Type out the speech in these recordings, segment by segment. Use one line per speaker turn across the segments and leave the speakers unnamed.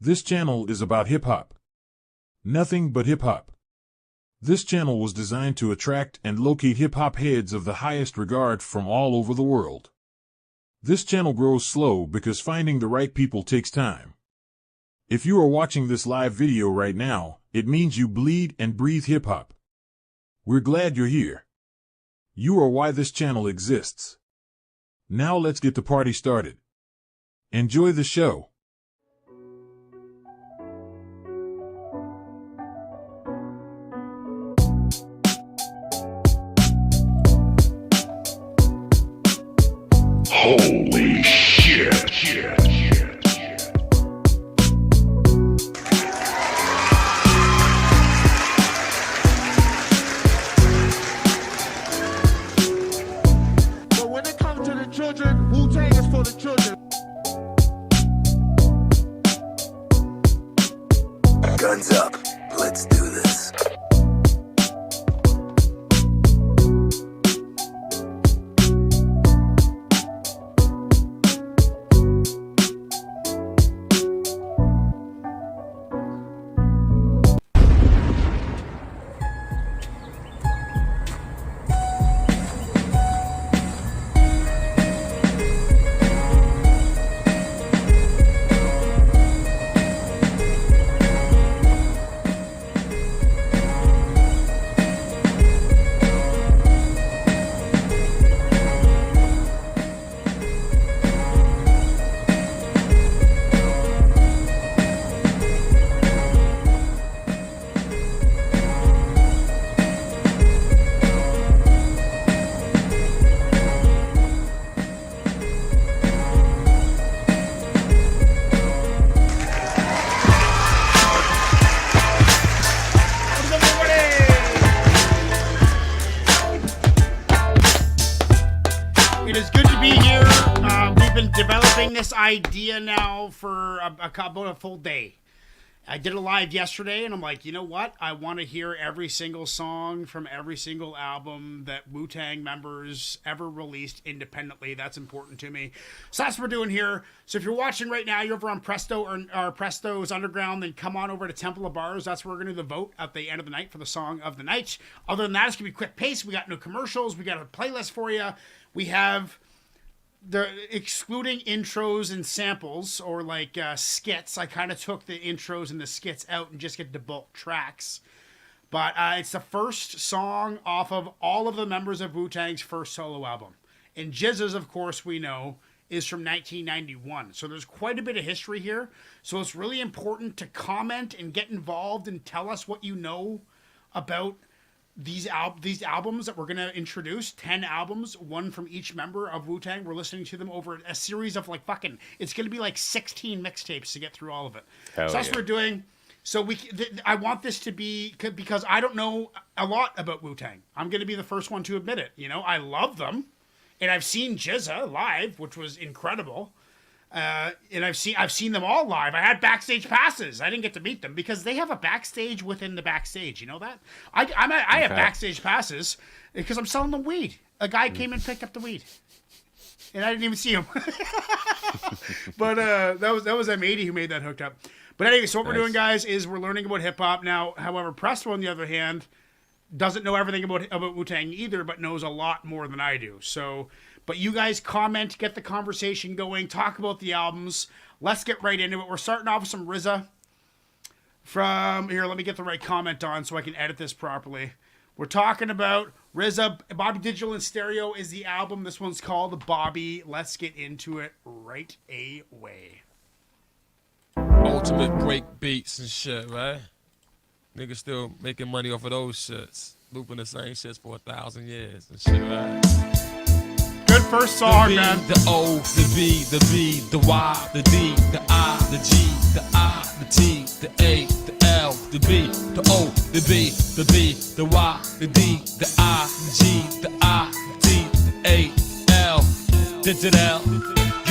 This channel is about hip-hop. Nothing but hip-hop. This channel was designed to attract and locate hip-hop heads of the highest regard from all over the world. This channel grows slow because finding the right people takes time. If you are watching this live video right now, it means you bleed and breathe hip-hop. We're glad you're here. You are why this channel exists. Now let's get the party started. Enjoy the show.
Holy shit.
But when it comes to the children, Wu-Tang is for the children.
Guns up. Let's do this.
It is good to be here. We've been developing this idea now for about a full day. I did a live yesterday, and I'm like, you know what? I want to hear every single song from every single album that Wu-Tang members ever released independently. That's important to me. So that's what we're doing here. So if you're watching right now, you're over on Presto or Presto's Underground, then come on over to Temple of Bars. That's where we're going to do the vote at the end of the night for the song of the night. Other than that, it's going to be quick pace. We got no commercials. We got a playlist for you. We have the excluding intros and samples or like skits. I kind of took the intros and the skits out and just get the bulk tracks. But it's the first song off of all of the members of Wu-Tang's first solo album. And GZA's, of course, we know, is from 1991. So there's quite a bit of history here. So it's really important to comment and get involved and tell us what you know about these albums that we're going to introduce. 10 albums, one from each member of Wu-Tang. We're listening to them over a series of like it's going to be like 16 mixtapes to get through all of it. So that's what we're doing. So I want this to be, because I don't know a lot about Wu-Tang. I'm going to be the first one to admit it. You know, I love them, and I've seen GZA live, which was incredible. And I've seen them all live. I had backstage passes. I didn't get to meet them because they have a backstage within the backstage. You know that? I have backstage passes because I'm selling them weed. A guy came and picked up the weed, and I didn't even see him. But that was M80 who made that hooked up. But anyway, so what we're doing, guys, is we're learning about hip hop now. However, Presto, on the other hand, doesn't know everything about Wu-Tang either, but knows a lot more than I do. So. But you guys comment, get the conversation going, talk about the albums. Let's get right into it. We're starting off with some RZA from here. Let me get the right comment on so I can edit this properly. We're talking about RZA. Bobby Digital and Stereo is the album. This one's called Bobby. Let's get into it right away.
Ultimate break beats and shit, right? Niggas still making money off of those shits. Looping the same shits for 1,000 years and shit, right?
Good first song,
the B,
man.
The O, the B, the B, the Y, the D, the I, the G, the I, the T, the A, the L, the B, the O, the B, the B, the Y, the D, the I, the G, the I, the T, the A, L, the L.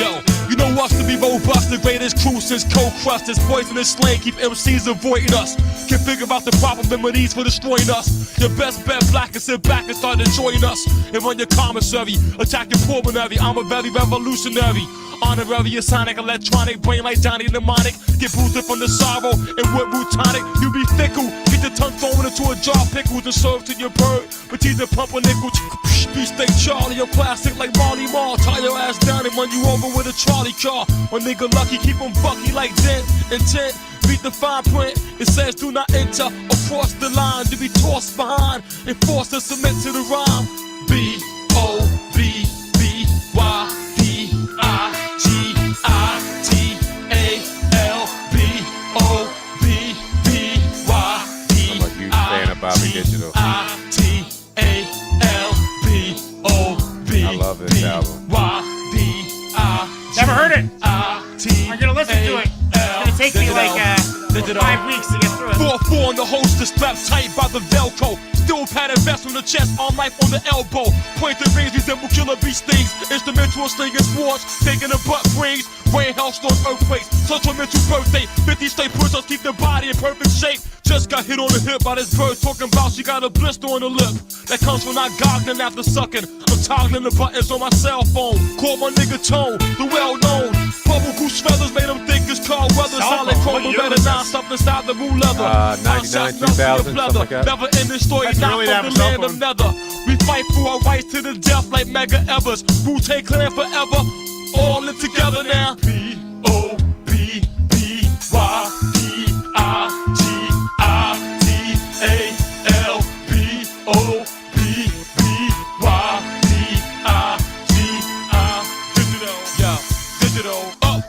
Yo, you know us to be robust, the greatest crew since Cold Crust. This poisonous slang keep MCs avoiding us. Can't figure out the proper remedies for destroying us. Your best bet, black, and sit back and start enjoying us. And run your commissary, attack your pulmonary. I'm a very revolutionary. Honorary sonic, electronic, brain like Johnny Mnemonic. Get boosted from the sorrow and what root tonic. You be fickle, get the tongue thrown into a jar of pickles and served to your bird. But teeth and pump a nickel. Beefsteak Charlie, a classic like Marley Marl. Tie your ass down and run you over with a trolley car. One nigga lucky, keep him bucky like Dent. Intent, read the fine print. It says do not enter across the line. To be tossed behind and forced to submit to the rhyme.
How about you saying about Bobby Digital? I love this album.
Never heard it. I'm gonna listen to it. It's gonna take me like 5 weeks to get through it.
4-4 on the holster, strapped tight by the Velcro. Still padded vest on the chest, arm knife on the elbow. Pointed rings resemble killer bee stings. Instrumental slinging sports, taking the butt rings. Rain, hailstorm, earthquakes. Supplemental birthday. 50 straight push-ups keep the body in perfect shape. Just got hit on the hip by this bird talking about she got a blister on the lip. That comes from not goggling after sucking. I'm toggling the buttons on my cell phone. Call my nigga Tone, the well-known. Bubble goose feathers made him think it's called weather. Solid chrome, but better not stuff inside the blue leather.
99, 2000, something like that.
Never end the story,
That's
not
really
from
that
the land
cell
of nether. We fight for our rights to the death like Mega Evers. Wu-Tang Clan forever. All in together now.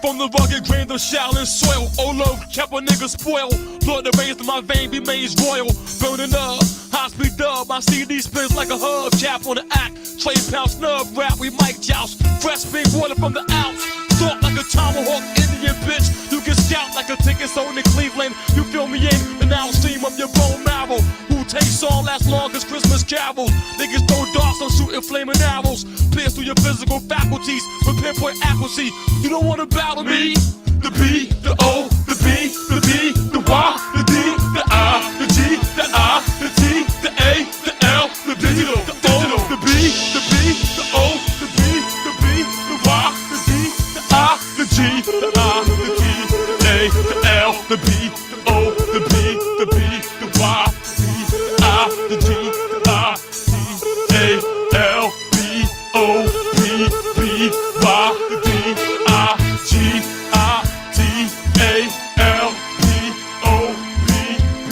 From the rugged grain of Shaolin soil, oh love kept a nigga spoiled. Blood that raised in my vein remains royal. Burning up, high speed dub. My CD spins like a hub cap on the act. Trade pound snub rap, we mic joust. Fresh spring water from the Alps. Stalk like a tomahawk Indian bitch. You can scout like a ticket sold in Cleveland. You feel me in the now stream of your bone marrow. Who takes song last long as Christmas carols. Niggas throw darts, I'm shooting flaming arrows. Pierce through your physical faculties with pinpoint accuracy. You don't wanna battle me. The B, the O, the B, the B, the Y, the D, the I, the G, the I, the T, the A, the L, the D, the O, the B, the B, the O, the B, the B, the Y, the D, the I, the G, the I, the T, the A, the L, the B, the O, the B, the B, the Y, the I, the G, the I, T, A, L, B, O, B, B, Y, the D, I, G, I, T, A, L, B, O, B, B,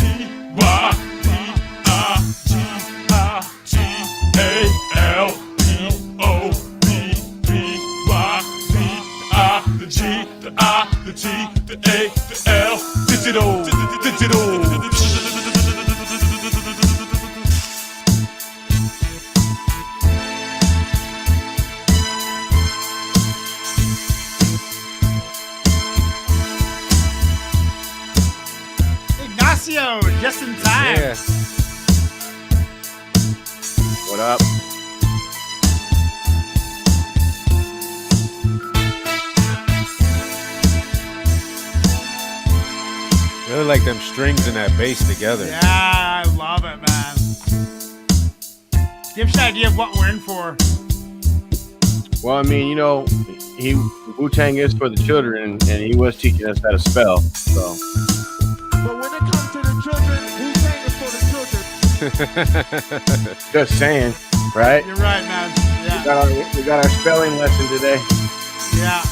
Y, D, I, G, I, G, A, L, B, O, B, B, Y, D, I, the G, the I, the T, the A, the L, digital, digital.
Ignacio, just in time.
Yeah. What up? Really like them strings and that bass together.
Yeah, I love it, man. Gives you an idea of what we're in for.
Well, I mean, you know, Wu-Tang is for the children, and he was teaching us how to spell. So.
But when it comes to the children, Wu-Tang is for the children.
Just saying, right?
You're right, man. Yeah.
We got our spelling lesson today.
Yeah.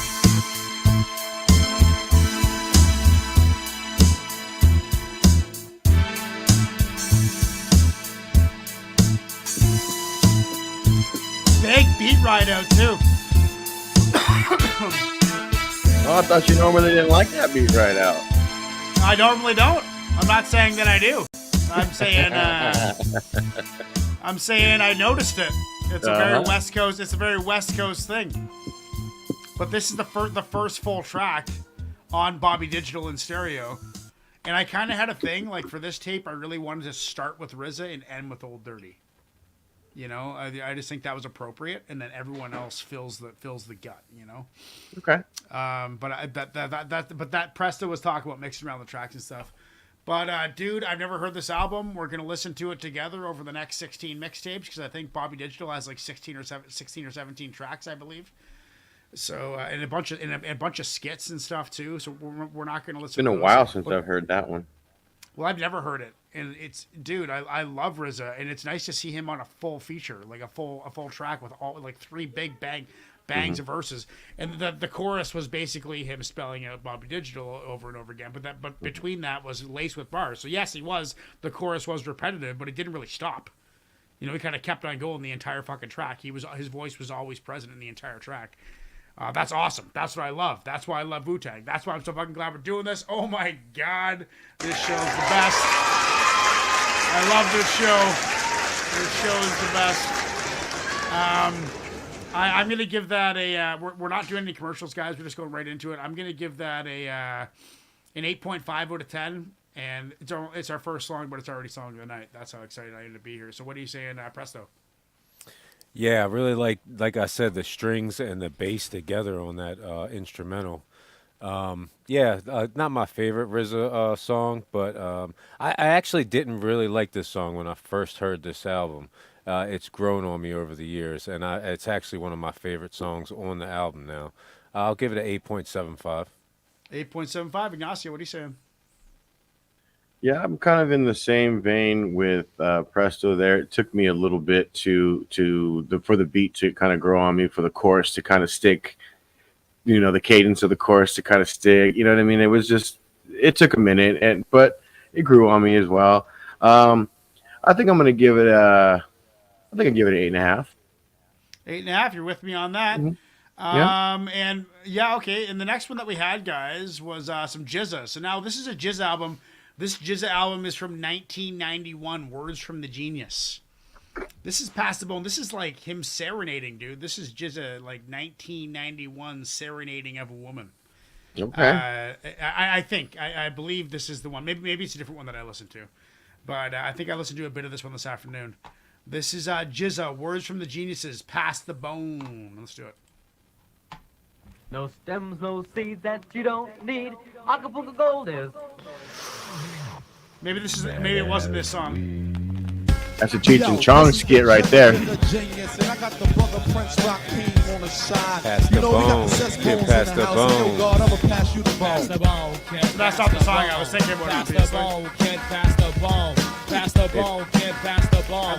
Big beat ride out too.
Oh, I thought you normally didn't like that beat right out.
I normally don't. I'm not saying that I do. I'm saying I noticed it. It's a very West Coast. It's a very West Coast thing. But this is the first full track on Bobby Digital in stereo, and I kind of had a thing like for this tape. I really wanted to start with RZA and end with Old Dirty. You know, I just think that was appropriate, and then everyone else fills the gut. You know.
Okay.
But that Presto was talking about mixing around the tracks and stuff. But dude, I've never heard this album. We're gonna listen to it together over the next 16 mixtapes because I think Bobby Digital has like 16 or 17 tracks, I believe. So and a bunch of skits and stuff too. So we're not going to listen.
It's been a while since I've heard that one.
Well, I've never heard it, and it's dude. I love RZA, and it's nice to see him on a full feature, like a full track with all like 3 big bangs of verses, and the chorus was basically him spelling out Bobby Digital over and over again. But between that was laced with bars. So yes, the chorus was repetitive, but it didn't really stop. You know, he kind of kept on going the entire fucking track. His voice was always present in the entire track. That's awesome. That's what I love. That's why I love Wu-Tang. That's why I'm so fucking glad we're doing this. Oh my God. This show's the best. I love this show. This show is the best. I'm going to give that we're not doing any commercials, guys. We're just going right into it. I'm going to give that an 8.5 out of 10. And it's our first song, but it's already song of the night. That's how excited I am to be here. So what are you saying, Presto?
Yeah, I really like I said, the strings and the bass together on that instrumental. Not my favorite RZA song, but I actually didn't really like this song when I first heard this album. It's grown on me over the years, and it's actually one of my favorite songs on the album now. I'll give it an 8.75.
8.75. Ignacio, what are you saying?
Yeah, I'm kind of in the same vein with Presto there. It took me a little bit for the beat to kind of grow on me, for the chorus to kind of stick, you know, the cadence of the chorus to kind of stick. You know what I mean? It took a minute, but it grew on me as well. I think I'm going to give it an 8.5.
8.5. You're with me on that.
Mm-hmm.
Okay. And the next one that we had, guys, was some Jizza. So now this is a Jizza album. This Jizza album is from 1991, Words from the Genius. This is Past the Bone. This is like him serenading, dude. This is Jizza, like 1991 serenading of a woman.
Okay.
I believe this is the one. Maybe it's a different one that I listened to. But I think I listened to a bit of this one this afternoon. This is Jizza, Words from the Geniuses, Past the Bone. Let's do it.
No stems, no seeds that you don't need. Acapulco Gold is.
Maybe it wasn't this song.
That's a Cheech and Chong skit right there.
Pass the bone. Get past the bone.
That's not the song I was thinking about.
Pass the bone, kid, pass the bone. Pass the bone, kid, pass the bone.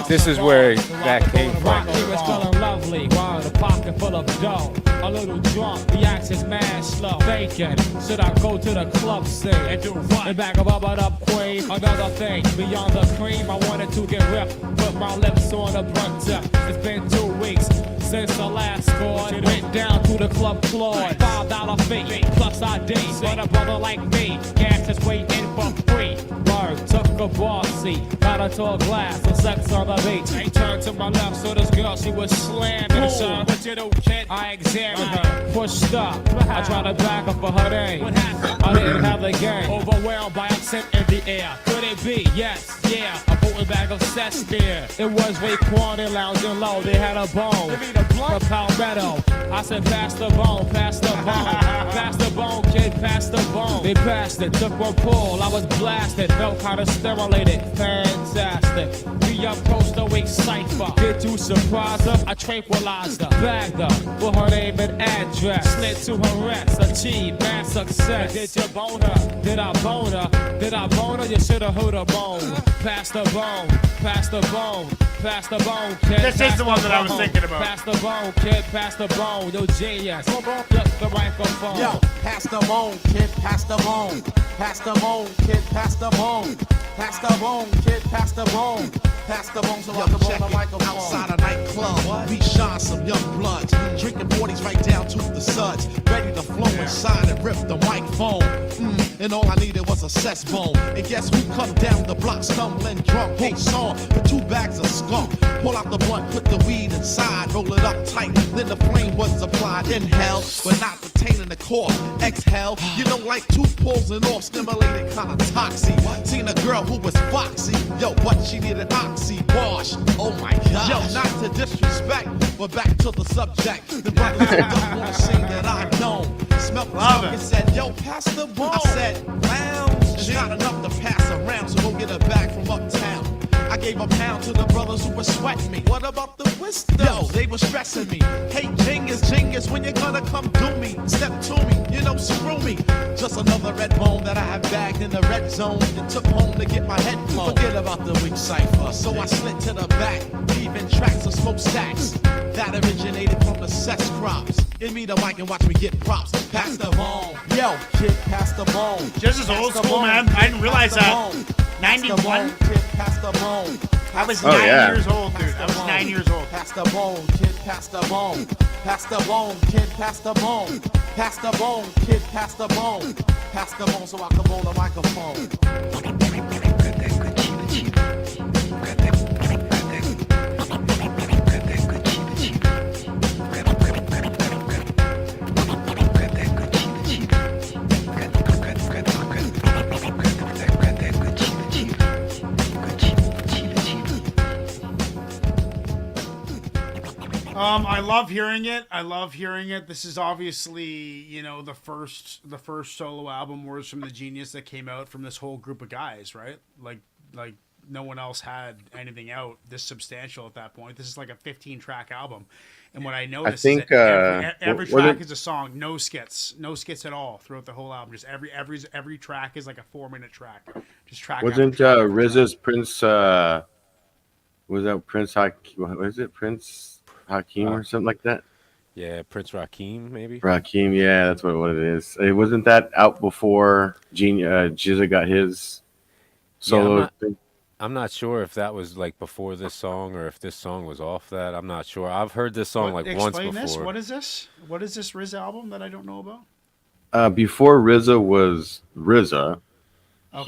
This is where that came from.
He was feeling lovely, while a pocket full of dough. A little drunk, the axe is mad slow. Thinking, should I go to the club scene and do what? And back up queen. Another thing, beyond the cream, I wanted to get ripped. Put my lips on the brunt tip. It's been 2 weeks since the last score. Went down to the club floor. $5 fee plus ID. But a brother like me, gas is waiting for free. Word, took a bar seat, got her to a glass of sex on the beach. I turned to my left, so this girl, she was slamming. Son, what you do, kid? I examined her, pushed up. I tried to back up for her name. What happened? I didn't have the game. Overwhelmed by accent in the air. Could it be? Yes, yeah. A potent bag of cess there. It was Raekwon and lounging low. They had a bone. A Palmetto. I said, pass the bone, pass the bone. Pass the bone, kid, pass the bone. They passed it, took one pull. I was blasted, felt kind of stimulated. Fantastic. We approached the weak cipher. Did you surprise her? I tranquilized her. Bagged her with her name and address. Slid to her rest, achieved mad success. Did you bone her? Did I bone her? Did I bone her? You should've heard her bone. Pass the bone, pass the bone. Pass the bone, kid.
This is the one that I was thinking about.
Pass the bone, kid. Pass the bone. Yo, genius. Flip the microphone.
Yo, pass the bone, kid. Pass the bone. Pass the bone, kid. Pass the bone. Pass the bone, kid. Pass the bone. Pass the bone so I can roll the microphone. Outside a nightclub, we shine some young bloods. Drinking 40s right down to the suds. Ready to flow inside and rip the microphone. And all I needed was a cess bone. And guess who come down the block stumbling drunk? Hey, song with 2 bags of skunk. Pull out the blunt, put the weed inside, roll it up tight. Then the flame was applied. Inhale, but not retaining the core. Exhale, you know, like 2 pulls and off, stimulated kind of toxic. Seen a girl who was foxy. Yo, what she needed oxy wash. Oh my God. Yo, not to disrespect, but back to the subject. The brothers don't want to sing that I know. Smelled the smoke and said, yo, pass the bone. I said, lounge. There's not enough to pass around, so go get a bag from uptown. I I gave a pound to the brothers who were sweating me. What about the wisdom? Yo, they were stressing me. Hey, Jingus, when you gonna come do me? Step to me, you know, screw me. Just another red bone that I have bagged in the red zone and took home to get my head blown. Forget about the weak cipher, so I slid to the back, leaving tracks of smokestacks that originated from the cess crops. Give me the mic and watch me get props. Pass the bone, yo, kid, pass the bone.
Just as old school, man. I didn't realize that. 91.
Kid, pass the bone.
I was
Oh,
9
yeah.
years old, dude. I was 9 years old.
Pass the bone, kid, pass the bone. Pass the bone, kid, pass the bone. Pass the bone, kid, pass the bone. Pass the bone so I can roll the microphone.
I love hearing it. I love hearing it. This is obviously, you know, the first solo album, Words from the Genius, that came out from this whole group of guys, right? Like no one else had anything out this substantial at that point. This is like a 15-track album, and what I noticed
think,
is that every
was
track
it-
is a song, no skits at all throughout the whole album. Just every track is like a 4-minute track. Just track.
Wasn't
after track after
RZA's
track.
Prince? Was that Prince Hakeem? Was it Prince Hakeem or something like that?
Yeah, Prince Rakim, maybe.
Rakim, yeah, that's what it is. It wasn't that out before Jizza got his solo thing?
I'm not sure if that was like before this song or if this song was off that. I'm not sure. I've heard this song once
Explain
before.
this. What is this? What is this Riz album that I don't know about?
Before RZA was RZA,
Okay.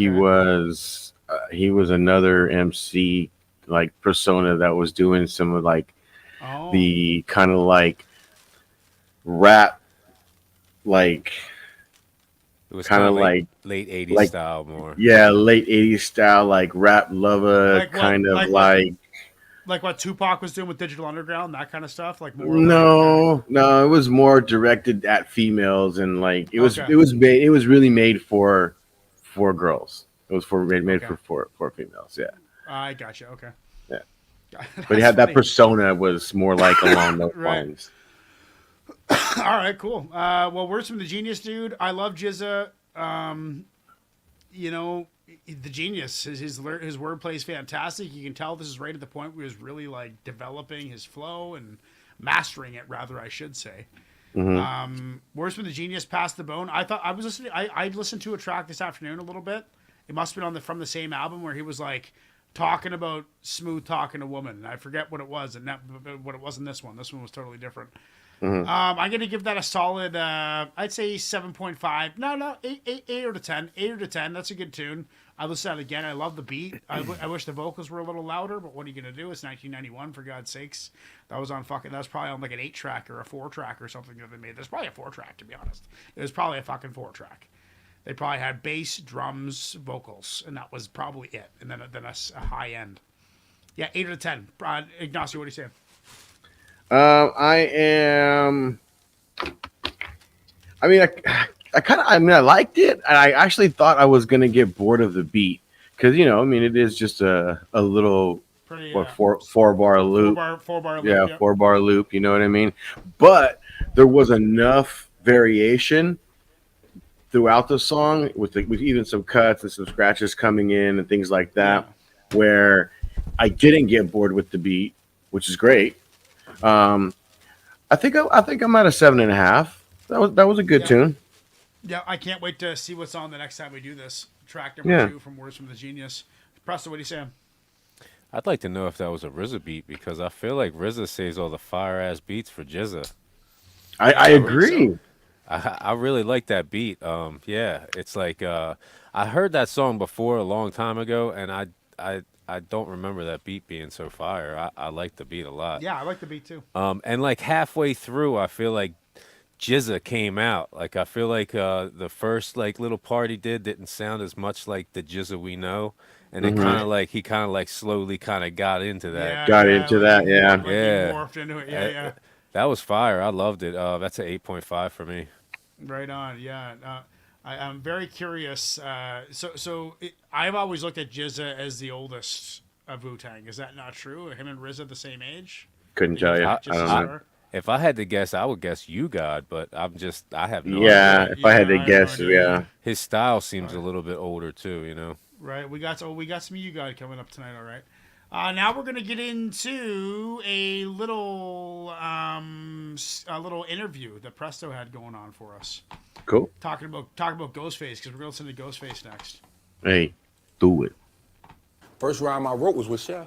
he was another MC like persona that was doing some of like
Oh.
the kind of like rap, like
It was
kinda
kinda
like-
late 80s
like-
style more.
yeah, late 80s style, like rap lover,
Like what-
kind of
like what?
like.
Like what Tupac was doing with Digital Underground, that kind of stuff. Like more.
No, it was more directed at females, and like it was
Okay.
it was really made for girls. It was made
Okay.
for females, yeah.
I gotcha. Okay.
Yeah.
That's
But he had that
funny.
persona was more like along those
Right.
lines.
All right, cool. Well, words from the Genius, dude. I love Jizza. You know, the Genius. His wordplay is fantastic. You can tell this is right at the point where he was really like developing his flow and mastering it, rather, I should say. Words from the Genius, Past the Bone. I thought I was listening. I listened to a track this afternoon a little bit. It must have been from the same album where he was like talking about smooth talking to woman. I forget what it was, and what it was in this one. This one was totally different. I'm going to give that a solid, I'd say 7.5. No, 8 out of 10. 8 out of 10. That's a good tune. I listened to it again. I love the beat. I wish the vocals were a little louder, but what are you going to do? It's 1991, for God's sakes. That was probably on like an 8-track or a 4-track or something that they made. There's probably a 4-track, to be honest. It was probably a fucking 4-track. They probably had bass, drums, vocals, and that was probably it. And then a high end. Yeah, 8 out of 10. Ignacio, what are you saying?
I liked it, and I actually thought I was gonna get bored of the beat because it is just a little
Pretty,
4-bar loop.
4-bar loop.
Yeah, 4-bar loop. You know what I mean? But there was enough variation throughout the song with even some cuts and some scratches coming in and things like that, where I didn't get bored with the beat, which is great. I think I'm at a 7.5. That was a good tune.
Yeah, I can't wait to see what's on the next time we do this. Track number 2 from Words from the Genius. Preston, what are you saying?
I'd like to know if that was a RZA beat because I feel like RZA saves all the fire ass beats for Jizza.
I agree.
I really like that beat. Yeah, it's like I heard that song before a long time ago, and I don't remember that beat being so fire. I like the beat a lot.
Yeah, I like the beat too.
And like halfway through, I feel like Jizza came out. Like I feel like the first like little part he didn't sound as much like the Jizza we know, and it he kind of like slowly kind of got into that.
Got into that, yeah.
Like he
Yeah.
morphed into it. Yeah.
That was fire. I loved it. That's an 8.5 for me.
Right on. Yeah. I'm very curious. I've always looked at Jizza as the oldest of Wu-Tang. Is that not true? Him and RZA the same age?
Couldn't tell you. I
Just
don't
as
know.
far?
If I had to guess, I would guess You God, but I have no
Yeah,
idea.
if I had to
I have
guess,
no idea.
yeah.
His style seems a little bit older too, you know.
Right. We got some You Got coming up tonight. All right. Now we're gonna get into a little interview that Presto had going on for us,
Cool.
talking about Ghostface, because we're gonna listen to Ghostface next.
Hey, do it.
First rhyme I wrote was with Chef.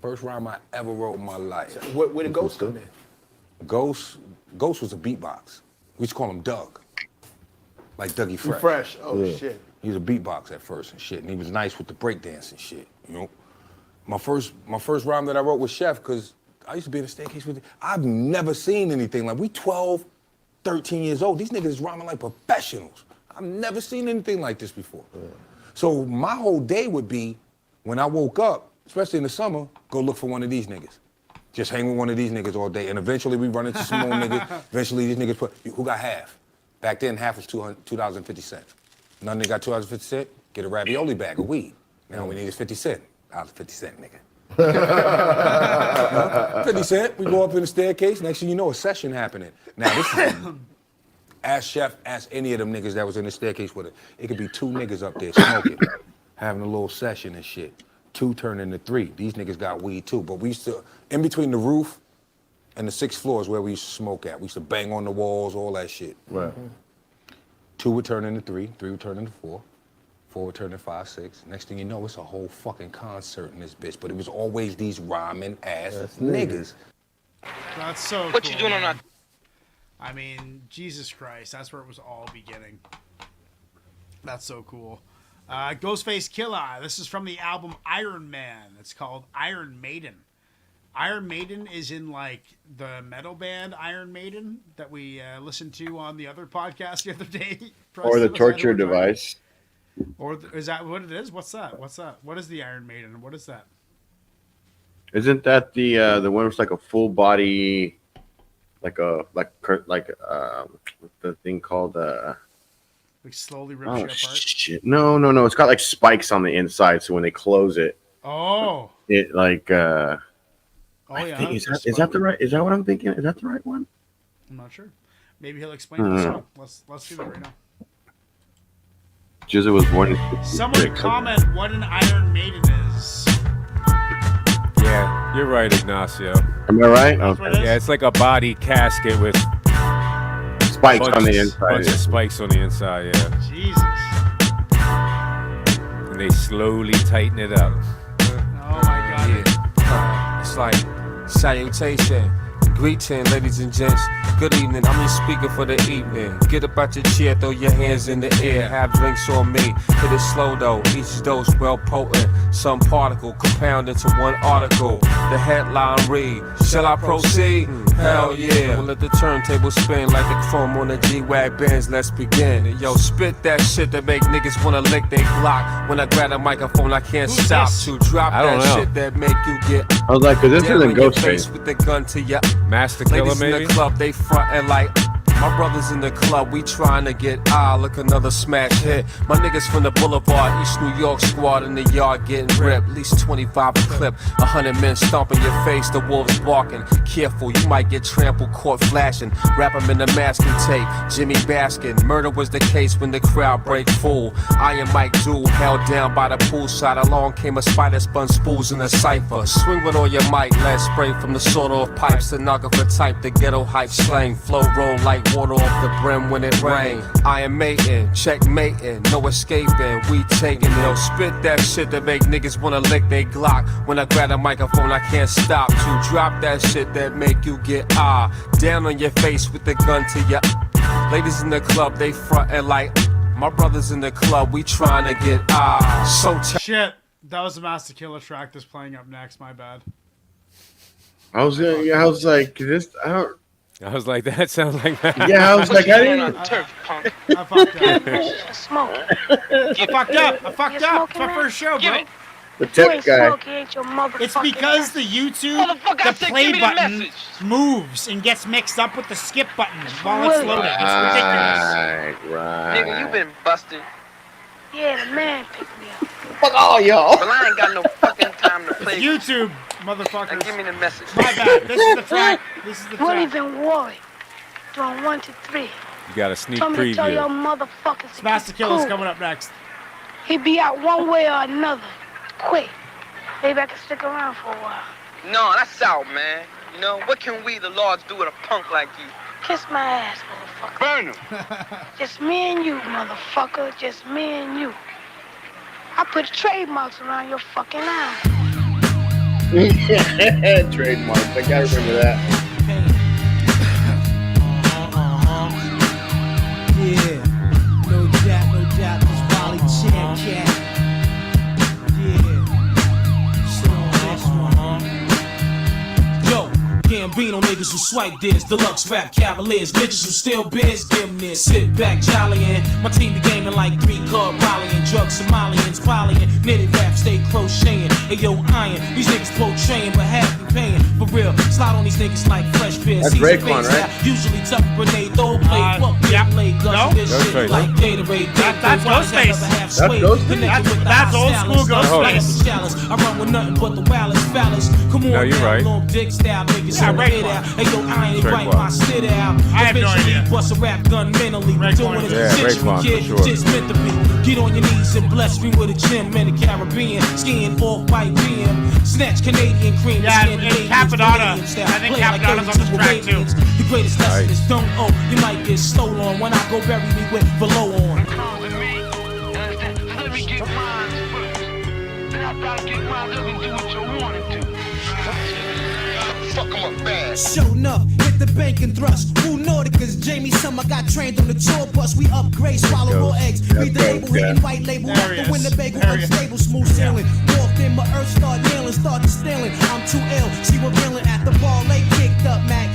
First rhyme I ever wrote in my life. Where did Ghost come in? Ghost was a beatbox. We used to call him Doug. Like Dougie Fresh.
Fresh. Oh, shit.
He was a beatbox at first and shit, and he was nice with the breakdance and shit, you know? My first rhyme that I wrote was Chef, because I used to be in a staircase with him. I've never seen anything like, we 12, 13 years old. These niggas is rhyming like professionals. I've never seen anything like this before. So my whole day would be, when I woke up, especially in the summer, go look for one of these niggas. Just hang with one of these niggas all day. And eventually we run into some more niggas. Eventually these niggas put, who got half? Back then, half was $2.50. None of them got $2.50, get a ravioli bag of weed. Now we need is 50 cents. $1.50, nigga. 50 cents, we go up in the staircase. Next thing you know, a session happening. Now this is, ask Chef, ask any of them niggas that was in the staircase with it. It could be 2 niggas up there smoking, having a little session and shit. 2 turn into 3. These niggas got weed too, but we used to, in between the roof and the 6th floor is where we used to smoke at. We used to bang on the walls, all that shit.
Right.
2 would turn into 3, 3 would turn into 4, 4 would turn into 5, 6. Next thing you know, it's a whole fucking concert in this bitch, but it was always these rhyming ass niggas.
That's so
What
cool,
you doing on
man.
that?
I mean, Jesus Christ, that's where it was all beginning. That's so cool. Ghostface Killah. This is from the album Iron Man. It's called Iron Maiden. Iron Maiden is in like the metal band Iron Maiden that we listened to on the other podcast the other day.
Or the torture device.
Or is that what it is? What's that? What is the Iron Maiden? What is that?
Isn't that the one that's like a full body, like the thing called
Like slowly rips you apart.
Shit. No. It's got like spikes on the inside, so when they close it, it like is that the right? Is that what I'm thinking? Is that the right one?
I'm not sure. Maybe he'll explain it. So let's do that right now.
Jizza was born.
Someone comment what an Iron Maiden is.
Yeah, you're right, Ignacio.
Am I right? Okay.
Yeah, it's like a body casket with
spikes on the inside.
Bunch of spikes on the inside, yeah.
Jesus.
And they slowly tighten it up.
Oh my God.
Yeah. It's like salutation. Greeting, ladies and gents. Good evening. I'm your speaker for the evening. Get up out your chair, throw your hands in the air. Have drinks on me. Hit it slow though. Each dose well potent. Some particle compound into one article. The headline read, shall I proceed? Hell yeah. We'll let the turntable spin like the chrome on the G-Wag Benz. Let's begin. Yo, spit that shit that make niggas wanna lick they Glock. When I grab the microphone, I can't stop to drop that shit that make you get.
I was like, cause this isn't
Ghostface
Ghostface.
with the gun to your
Masta Killa,
ladies
maybe?
in the club, they frontin' like my brothers in the club, we trying to get look another smash hit. My niggas from the Boulevard, East New York squad in the yard getting ripped. At least 25 a clip, 100 men stomping your face, the wolves barking. Careful, you might get trampled, caught flashing. Wrap 'em in the masking tape, Jimmy Baskin. Murder was the case when the crowd break full. I and Mike Jewel held down by the poolside. Along came a spider, spun spools in a cipher. Swing with all your might, let spray from the sawed-off pipes. The knocker for type, the ghetto hype slang. Flow roll like water off the brim when it rain. I am mating, checkmating, no escaping. We taking it. Spit that shit that make niggas wanna lick they Glock. When I grab the microphone, I can't stop to drop that shit that make you get down on your face with the gun to your. Ladies in the club, they frontin' like my brothers in the club. We trying to get so
shit. That was the Masta Killa track that's playing up next. My bad.
I was like, this.
I was like, that sounds like that.
Yeah, I was like, I didn't.
I fucked up. I fucked up. It's my first show, bro.
The tip guy.
It's because the YouTube, the play button moves and gets mixed up with the skip button while it's loading. It's ridiculous.
Right.
Nigga, you been busted.
Yeah, the man picked me up.
Fuck all y'all.
Well, I ain't got no fucking time to play.
YouTube, motherfuckers.
Now give me the message.
My bad. This is the track. This is the
Not
track.
even worry. Doing 1 to 3.
You got a sneak
Told me to tell your
preview.
motherfuckers.
Masta Killa's coming up next.
He be out one way or another. Quick. Maybe I can stick around for a while.
No, that's out, man. You know, what can we, the Lords, do with a punk like you?
Kiss my ass, motherfucker.
Burn him.
Just me and you, motherfucker. Just me and you. I put trademarks around your fucking eye.
Trademark. I gotta remember that.
Yeah, no doubt, this Wally Chan cat. Yeah, sit on this one. Yo, Gambino niggas who swipe this, deluxe rap cavaliers, bitches who still biz, dim this. Sit back, jollying. My team be gaming like 3-card rallying, drugs Somalians, polying, knitted rap, stay crocheting. Hey yo, iron, these niggas portraying, but half be paying. For real, slide on these niggas like fresh beer.
That's Raekwon, right?
Usually tough grenade, throw play, fuck
yeah.
play, guns, this shit
Ghostface.
like Gatorade.
That's Ghostface.
That's Ghostface?
That's old school Ghostface.
I run with nothing but the wildest phallus. Come on,
No, you're right.
long dick style niggas.
Yeah,
so
Raekwon.
get out. Hey yo, I ain't right,
Raekwon.
my sit out.
I have no
Eventually
idea.
bust a rap gun mentally.
Raekwon.
Doing it
Yeah,
essentially,
Raekwon,
kid.
for sure.
Just meant to be. Get on your knees and bless me with a gym in the Caribbean. Skiing off-white BM. Snatch Canadian cream.
Yeah, and
Scandinavian,
Capadonna.
Canadian style.
I think
Play like
Capadonna's on this
32
track, too.
Arabians. The greatest lesson
Nice.
is don't owe. You might get stole on when I go bury me with below on.
Let me get mine first. Then I gotta get mine up and do what you want to do.
Fuck him up bad.
Show enough, hit the bank and thrust. Who Nauticas, Jamie Summer got trained on the tour bus. We upgrade, swallow raw eggs. Read the label, hitting white label.
There
Off
he
the window
is.
bagel,
There he is.
unstable, smooth sailing. Walked in, my earth start nailing, started stealing. I'm too ill, she revealing at the ball, late kicked up, Max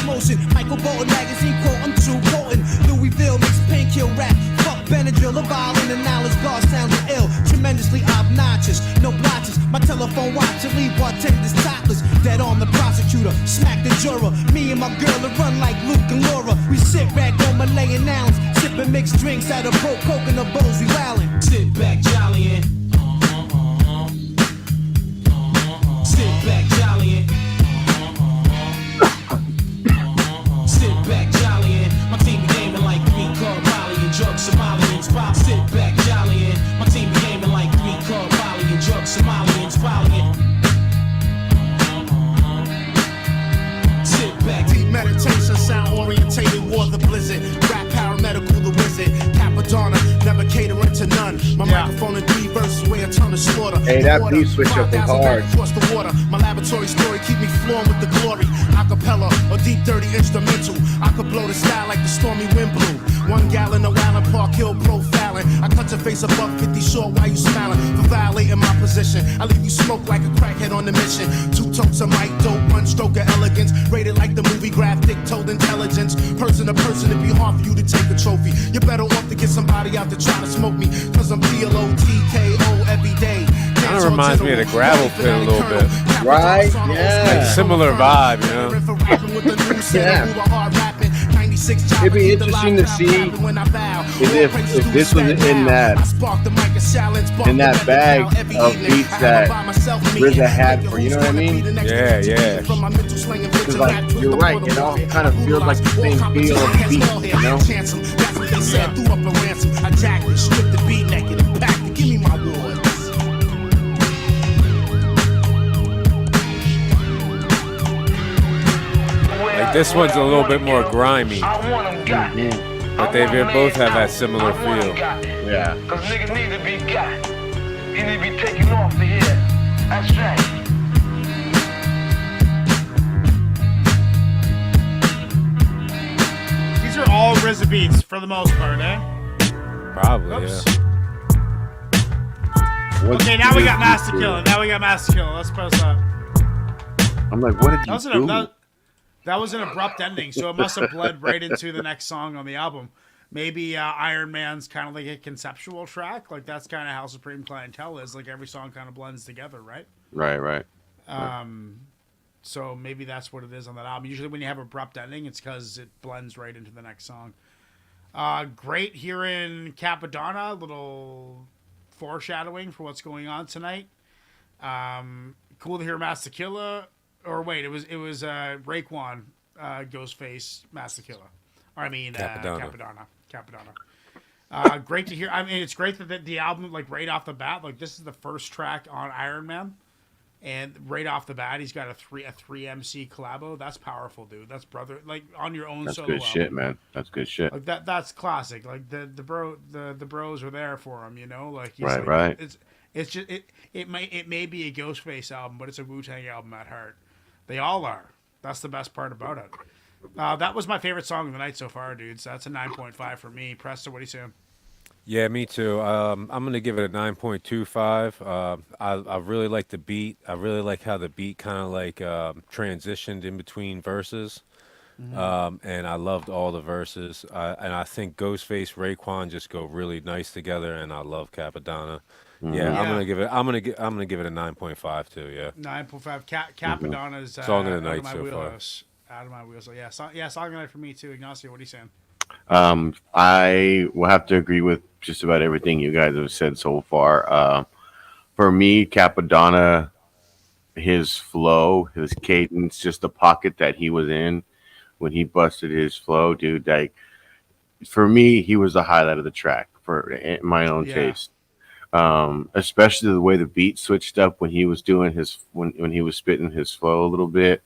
motion. Michael Bolton magazine quote, I'm too potent. Louisville mixed painkiller rap. Fuck Benadryl, a violin and knowledge, God sounding ill. Tremendously obnoxious, no blotches. My telephone watch to leave bartenders topless. Dead on the prosecutor, smack the juror. Me and my girl to run like Luke and Laura. We sit back on Malayan Islands, sipping mixed drinks out of broke coconut bowls. We wildin'. Sit back, jollyin'. Sit back, jollyin'. Sit back, jollyin'. My team be gaming like 3-card Molly and drugs Somalians. Pop, sit back, jollyin'. My team be gaming like 3-card Molly and drugs Somalians. Polying. Sit back. Deep meditation, sound orientated, war the blizzard. Rap paramedical, the wizard. Capadonna, never catering to none. My microphone in 3 verses, way a ton of slaughter.
Hey, that beat switch up was
5,000
hard.
across the water. My laboratory story keep me flowing with the glory. Acapella or deep dirty instrumental. I could blow the sky like the stormy wind blew. 1 gallon of Allen Park Hill profiling. I cut your face above 50 short while you smiling for violating my position. I leave you smoke like a crackhead on the mission. 2 totes of mic dope, 1 stroke of elegance. Rated like the movie graphic, told intelligence. Person to person, it'd be hard for you to take a trophy. You're better off to get somebody out to try to smoke me. Cause I'm PLOTKO every day.
Kind of reminds me of the gravel pit a little bit.
Right? Yeah.
Like similar vibe, you know?
Yeah. It'd be interesting to see if this was in that bag of beats that RZA had for, you know what I mean?
Yeah, yeah.
Because like you're right, it all kind of feels like the same feel of the beat, you know?
I jacked it, stripped the beat naked and packed it. Give me my awards.
Like this one's a little bit more grimy, but they both have that similar feel.
Yeah.
Cause niggas need to be got. He need to be taken off the here. That's right.
These are all RZA beats for the most part, eh?
Probably,
Oops.
yeah.
Okay, now we got Masta Killa. Let's post that.
I'm like, what did you do?
That was an abrupt ending, so it must have bled right into the next song on the album. Maybe Iron Man's kind of like a conceptual track. Like, that's kind of how Supreme Clientele is. Like, every song kind of blends together, right?
Right.
So maybe that's what it is on that album. Usually when you have abrupt ending, it's because it blends right into the next song. Great hearing Capadonna, little foreshadowing for what's going on tonight. Cool to hear Masta Killa. Or wait, it was Raekwon, Ghostface, Masta Killa. Or I mean, Capadonna. Great to hear. I mean, it's great that the album, like right off the bat, like this is the first track on Iron Man, and right off the bat, he's got a three MC collabo. That's powerful, dude. That's brother, like on your own.
That's
solo
good
album.
shit, man. That's good shit.
Like that's classic. Like the bros are there for him, you know. Like he's
right.
It's just it may be a Ghostface album, but it's a Wu-Tang album at heart. They all are. That's the best part about it. That was my favorite song of the night so far, dude. So that's a 9.5 for me. Presto, what are you saying?
Yeah, me too. I'm going to give it a 9.25. I really like the beat. I really like how the beat kind of like transitioned in between verses. And I loved all the verses. And I think Ghostface, Raekwon just go really nice together. And I love Capadonna. Yeah, I'm gonna give it a 9.5 too. Yeah,
9.5. Capadonna's
song of the night
out of my
so
wheelhouse. Out of my wheels. So yeah, song of the night for me too. Ignacio, what are you saying?
I will have to agree with just about everything you guys have said so far. For me, Capadonna, his flow, his cadence, just the pocket that he was in when he busted his flow, dude. Like for me, he was the highlight of the track for my own taste. Especially the way the beat switched up when he was doing his when he was spitting his flow a little bit.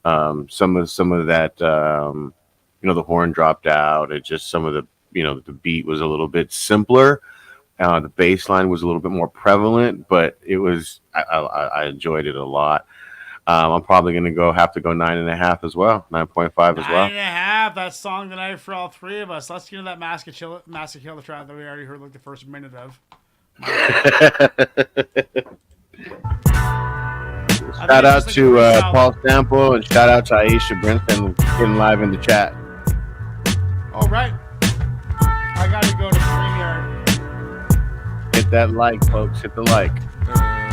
Some of that the horn dropped out. It just some of the the beat was a little bit simpler. The bass line was a little bit more prevalent, but it was I enjoyed it a lot. I'm probably gonna have to go 9.5 as well, 9.5 as well.
9.5. That song tonight for all three of us. Let's get into that Masta Killa track that we already heard like the first minute of.
Shout out to Paul Sample and shout out to Aisha Brinson getting live in the chat.
All right, I gotta go to StreamYard.
Hit that like, folks. Hit the like.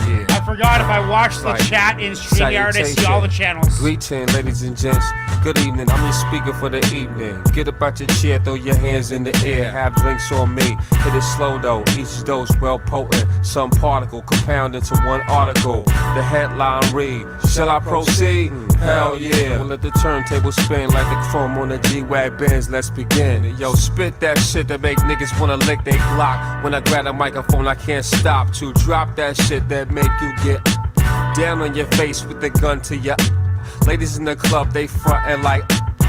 I forgot if I watch the chat in StreamYard, I see all the channels.
Greeting, ladies and gents. Good evening. I'm your speaker for the evening. Get up out your chair, throw your hands in the air. Have drinks on me. Hit it slow though. Each dose well potent. Some particle compound into one article. The headline read, shall I proceed? Hell yeah. We'll let the turntable spin like the chrome on the G-Wag Benz. Let's begin. Yo, spit that shit that make niggas wanna lick they Glock. When I grab the microphone, I can't stop to drop that shit that make you get down on your face with the gun to your. Ladies in the club, they frontin' like.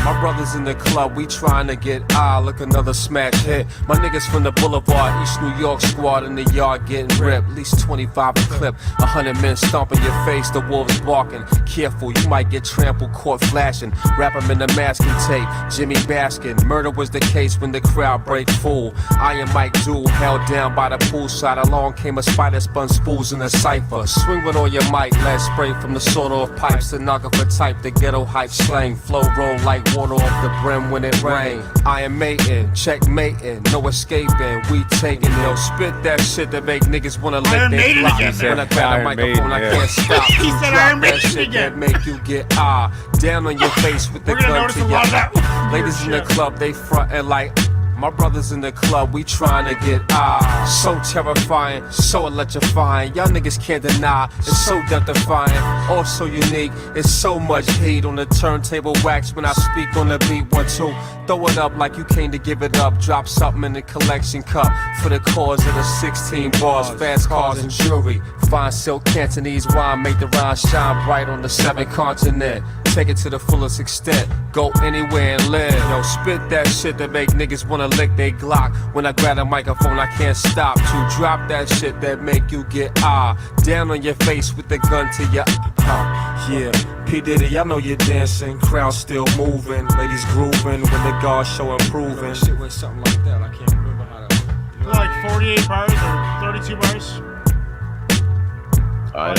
My brothers in the club, we trying to get look another smash hit. My niggas from the Boulevard, East New York squad in the yard getting ripped. At least 25 a clip, 100 men stomping your face, the wolves barking. Careful, you might get trampled, caught flashing. Wrap 'em in the masking tape, Jimmy Baskin. Murder was the case when the crowd break full. I and Mike Duel held down by the poolside. Along came a spider, spun spools in a cipher. Swing with all your might, let's spray from the sawed-off pipes. The knocker for type, the ghetto hype slang. Flow roll like water off the brim when it rain. I am mating, checkmating, no escaping. We taking it. Spit that shit that make niggas wanna lick their blocks. When I grab a microphone, I can't stop.
He said Iron Maiden
shit
again.
That make you get down on your face with the gun to your. Ladies in the club, they frontin' like. My brothers in the club, we trying to get so terrifying, so electrifying. Y'all niggas can't deny, it's so death-defying, all so unique. It's so much heat on the turntable wax when I speak on the beat. 1, 2, throw it up like you came to give it up. Drop something in the collection cup for the cause of the 16 bars, fast cars and jewelry. Fine silk Cantonese wine, make the rhyme shine bright on the 7th continent. Take it to the fullest extent, go anywhere and live. Yo, spit that shit that make niggas wanna lick they Glock. When I grab a microphone, I can't stop to drop that shit that make you get down on your face with the gun to your. Yeah, P. Diddy, I know you're dancing, crowd still moving, ladies grooving when the guards show improving. Shit went something like that, I can't remember how to.
Like 48 bars or 32 bars?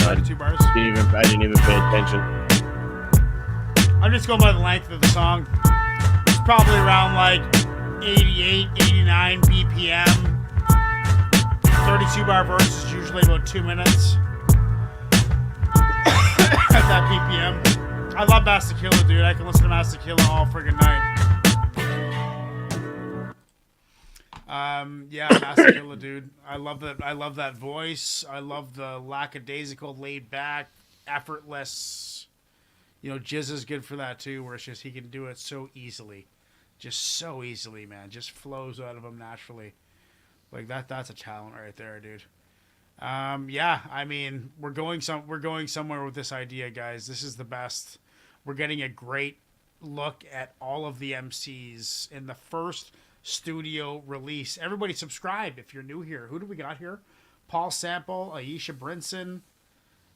32 bars.
I didn't even pay attention.
I'm just going by the length of the song. It's probably around like 88, 89 BPM. 32 bar verse is usually about 2 minutes. At that BPM. I love Masta Killa, dude. I can listen to Masta Killa all friggin' night. Yeah, Masta Killa, dude. I love that. I love that voice. I love the lackadaisical, laid back, effortless. You know, Jizz is good for that too, where it's just he can do it so easily, just so easily, man. Just flows out of him naturally. Like that's a talent right there, dude. Yeah, I mean, we're going somewhere with this idea, guys. This is the best. We're getting a great look at all of the MCs in the first studio release. Everybody subscribe if you're new here. Who do we got here? Paul Sample, Aisha Brinson.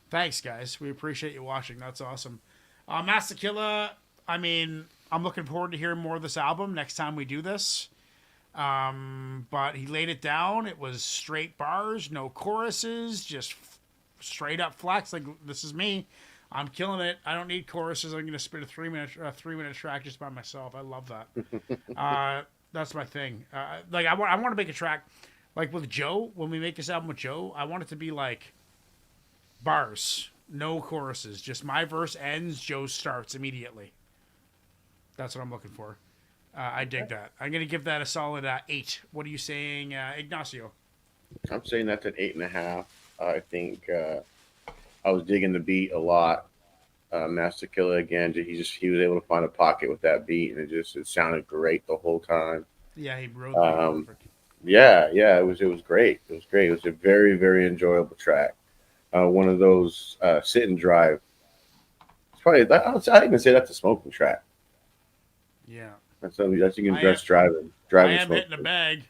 Thanks, guys. We appreciate you watching. That's awesome. Masta Killa, I mean, I'm looking forward to hearing more of this album next time we do this. But he laid it down. It was straight bars, no choruses, just straight up flex. Like, this is me. I'm killing it. I don't need choruses. I'm going to spit a 3-minute track just by myself. I love that. That's my thing. Like, I want to make a track like with Joe. When we make this album with Joe, I want it to be like bars, no choruses, just my verse ends, Joe starts immediately. That's what I'm looking for. I dig that. I'm going to give that a solid 8. What are you saying, Ignacio?
I'm saying that's an 8.5. I think I was digging the beat a lot. Masta Killa again. He was able to find a pocket with that beat, and it sounded great the whole time.
Yeah, he wrote that.
Yeah, it was great. It was great. It was a very, very enjoyable track. One of those sit and drive. It's probably I'd even say that's a smoking track.
Yeah.
That's you can just driving.
I am hitting a bag.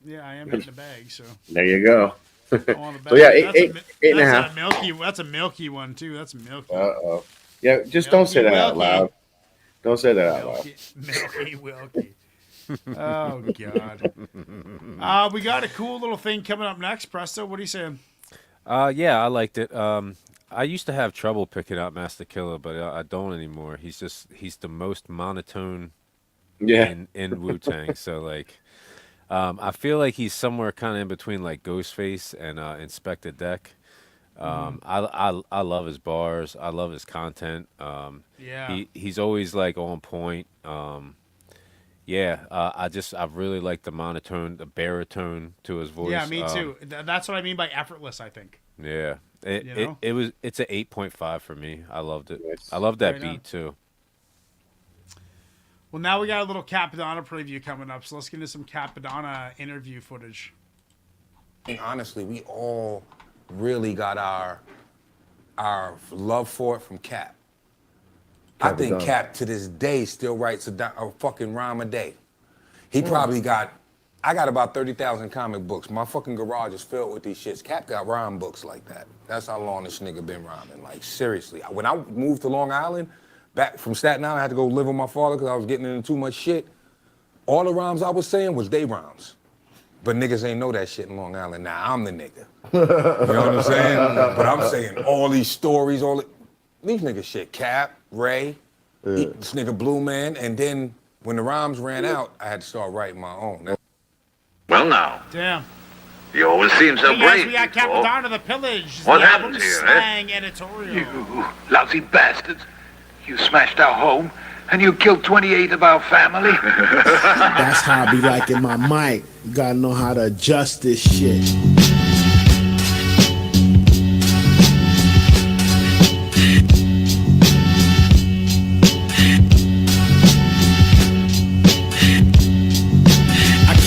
Yeah, I am hitting a bag. So
there you go. So yeah, 8.5.
That's a milky one too. That's milky.
Uh-oh. Yeah, just don't say that out loud. Don't say that out loud.
Milky Wilkie. Oh God. We got a cool little thing coming up next, Presto. What are you saying?
Yeah, I liked it. I used to have trouble picking out Masta Killa, but I don't anymore. He's the most monotone in Wu-Tang. So like, I feel like he's somewhere kind of in between like Ghostface and Inspectah Deck. I love his bars. I love his content. He's always like on point. I really like the monotone, the baritone to his voice.
Yeah, me too. That's what I mean by effortless, I think.
Yeah. It's an 8.5 for me. I loved it. I love that beat too.
Well, now we got a little Capadonna preview coming up, so let's get into some Capadonna interview footage.
And honestly, we all really got our love for it from Cap. I think Cap to this day still writes a fucking rhyme a day. He probably got. I got about 30,000 comic books. My fucking garage is filled with these shits. Cap got rhyme books like that. That's how long this nigga been rhyming. Like, seriously. When I moved to Long Island, back from Staten Island, I had to go live with my father because I was getting into too much shit. All the rhymes I was saying was they rhymes. But niggas ain't know that shit in Long Island. Now I'm the nigga. You know what I'm saying? But I'm saying all these stories, these niggas shit. Cap, Ray, this nigga Blue Man. And then when the rhymes ran out, I had to start writing my own.
Well, now.
Damn.
You always seem so great.
We got Capadonna the Pillage.
What
the
happened here,
slang editorial.
You lousy bastards. You smashed our home, and you killed 28 of our family.
That's how I be liking my mic. You gotta know how to adjust this shit.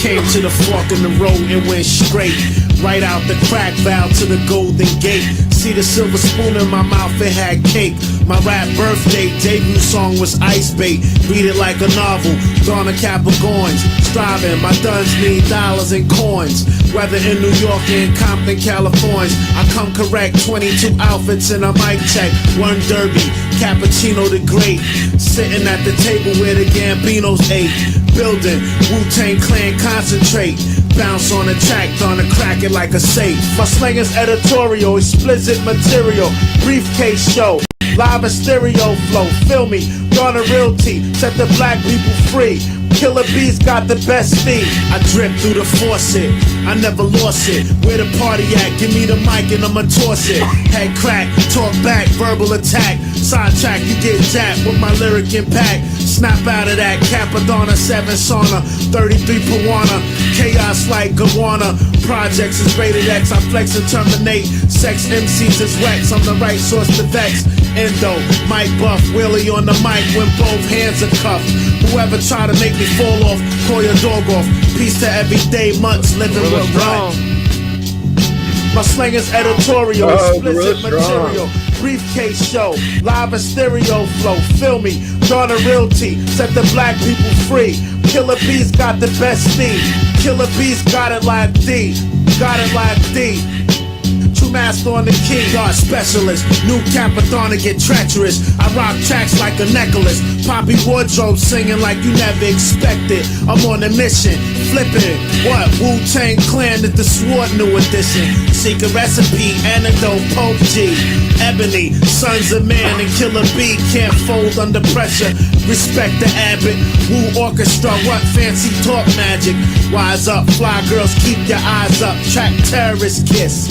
Came to the fork in the road and went straight right out the crack valve to the Golden Gate. See the silver spoon in my mouth, it had cake. My rap birthday debut song was Ice Bait. Read it like a novel, Donna Capricorns. Striving, my duns need dollars and coins. Whether in New York or in Compton, California, I come correct. 22 outfits and a mic check. One derby, Cappuccino the Great. Sitting at the table where the Gambinos ate. Building, Wu-Tang Clan concentrate. Bounce on the track, gonna crack it like a safe. My slang is editorial, explicit material. Briefcase show, live and stereo flow. Feel me, Donna Realty, set the black people free. Killer B's got the best theme. I drip through the faucet, I never lost it. Where the party at? Give me the mic and I'ma toss it. Head crack, talk back, verbal attack. Sidetrack, you get jacked with my lyric impact. Snap out of that Capadonna 7 sauna, 33 Pawana, chaos like Gawana. Projects is rated X, I flex and terminate. Sex MCs is Rex, I'm the right source to vex. Endo, Mike Buff, Willie on the mic when both hands are cuffed. Whoever try to make me fall off, call your dog off. Peace to everyday months living with run. My slang is editorial, explicit material. Briefcase show, live and stereo flow. Feel me, Donna Realty, set the black people free. Killer B's got the best theme. Killer B's got it like D, got it like D. True master on the key, art specialist. New Capadonna get treacherous. I rock tracks like a necklace. Poppy wardrobe singing like you never expected. I'm on a mission, flipping. What? Wu-Tang Clan is the sword new edition. Secret recipe, antidote, Pope G. Ebony, Sons of Man and Killer B can't fold under pressure. Respect the Abbott, Wu Orchestra, what fancy talk magic. Wise up, fly girls, keep your eyes up. Track terrorist kiss.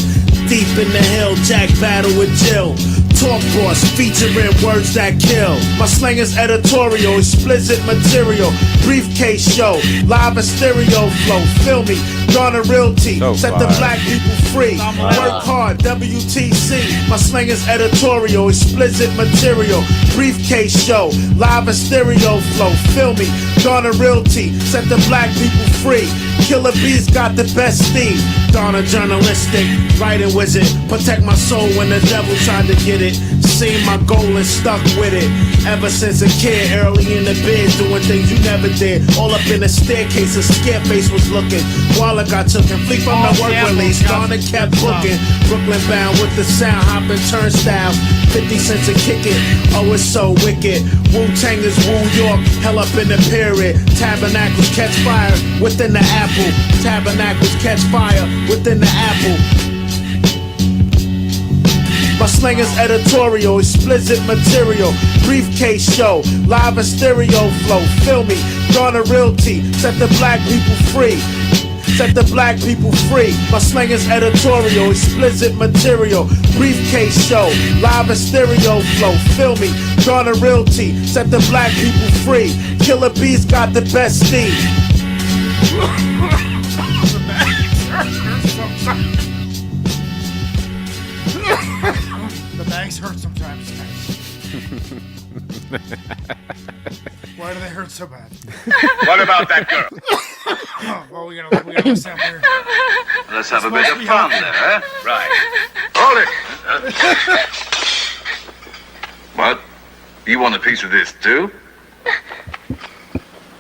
Deep in the hill, Jack battle with Jill. Talk boss, featuring words that kill. My slang is editorial, explicit material. Briefcase show, live and stereo flow. Feel me, Donna Realty, set the black people free. Work hard, WTC. My slang is editorial, explicit material. Briefcase show, live and stereo flow. Feel me, Donna Realty, set the black people free. Killer B's got the best theme. Donna journalistic, writing wizard. Protect my soul when the devil tried to get it. Seen my goal and stuck with it. Ever since a kid, early in the bed, doing things you never did. All up in the staircase, a Scareface was looking. While I got took and fleek from the work release. Donna kept booking. Brooklyn bound with the sound, hopping turnstiles. 50 cents a kick it. Oh, it's so wicked. Wu-Tang is Woo York, hell up in the period. Tabernacles catch fire within the apple. Tabernacles catch fire within the apple. My slang is editorial, explicit material. Briefcase show, live and stereo flow. Feel me, Donna Realty, set the black people free. Set the black people free. My slang is editorial, explicit material. Briefcase show, live and stereo flow. Feel me, Donna Realty, set the black people free. Killer B's got the best theme.
The bags hurt sometimes, guys. Why do they hurt so bad?
What about that girl?
Well, we gotta listen here.
Let's have a bit of fun there, huh? Right. Hold it. What? You want a piece of this too?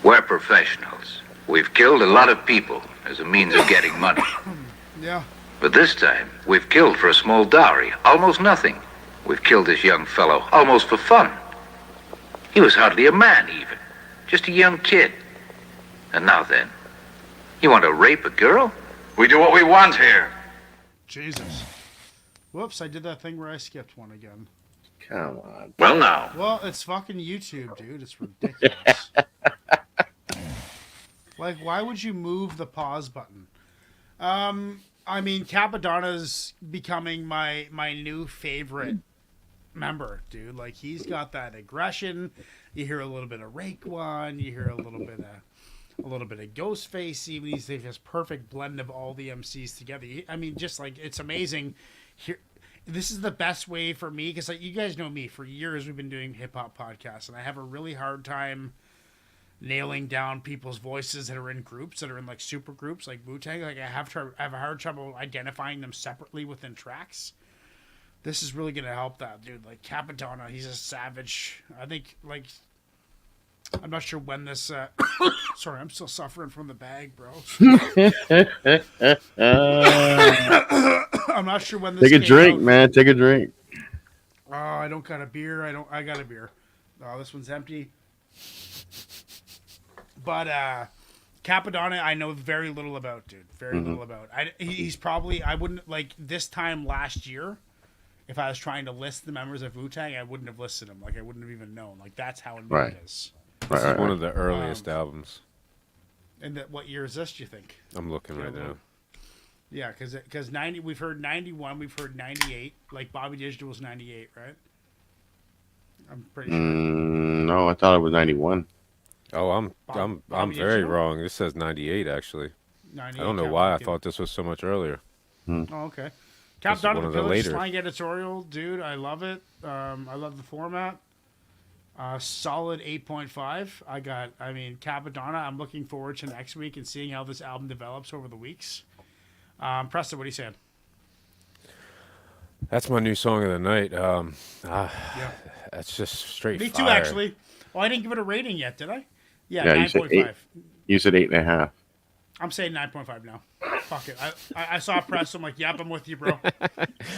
We're professionals. We've killed a lot of people as a means of getting money.
Yeah.
But this time, we've killed for a small dowry, almost nothing. We've killed this young fellow almost for fun. He was hardly a man, even. Just a young kid. And now then, you want to rape a girl? We do what we want here.
Jesus. Whoops, I did that thing where I skipped one again.
Come on.
Well, now.
Well, it's fucking YouTube, dude. It's ridiculous. Like, why would you move the pause button? I mean, Capadonna's becoming my new favorite member, dude. Like, he's got that aggression. You hear a little bit of Raekwon. You hear a little bit of Ghostface. Even he's this perfect blend of all the MCs together. I mean, just like, it's amazing. Here, this is the best way for me because, like, you guys know me. For years, we've been doing hip hop podcasts, and I have a really hard time nailing down people's voices that are in groups, that are in like super groups like Wu-Tang. Like, I have a hard trouble identifying them separately within tracks. This is really gonna help that, dude. Like, Capadonna, he's a savage. I think, like, I'm not sure when this sorry, I'm still suffering from the bag, bro. I'm not sure when this
Take a drink, man. Take a drink.
Oh, I don't got a beer. I got a beer. Oh, this one's empty. But Capadonna, I know very little about, dude. Very little about. He's probably, I wouldn't, like, this time last year, if I was trying to list the members of Wu-Tang, I wouldn't have listed them. Like, I wouldn't have even known. Like, that's how new it is.
This is one of the earliest albums.
And what year is this, do you think?
I'm looking right now.
Yeah, because 90, we've heard 91, we've heard 98. Like, Bobby Digital was 98, right? I'm pretty sure.
No, I thought it was 91.
Oh, I'm
Bobby
very
Angelo?
wrong. This says 98 actually.
98,
I don't know
Cap
why I
Duncan.
thought this was so much earlier.
Oh, okay.
This
Cap
is
Donovan
one of the
Pillage,
later.
slang editorial, dude. I love it. I love the format. Solid 8.5. Capadonna. I'm looking forward to next week and seeing how this album develops over the weeks. Preston, what are you saying?
That's my new song of the night. That's just straight
Me too,
fire.
actually. Oh, I didn't give it a rating yet, did I? Yeah,
Yeah, you said
9.5.
You said 8.5.
I'm saying 9.5 now. Fuck it. I saw press. I'm like, yep, I'm with you, bro.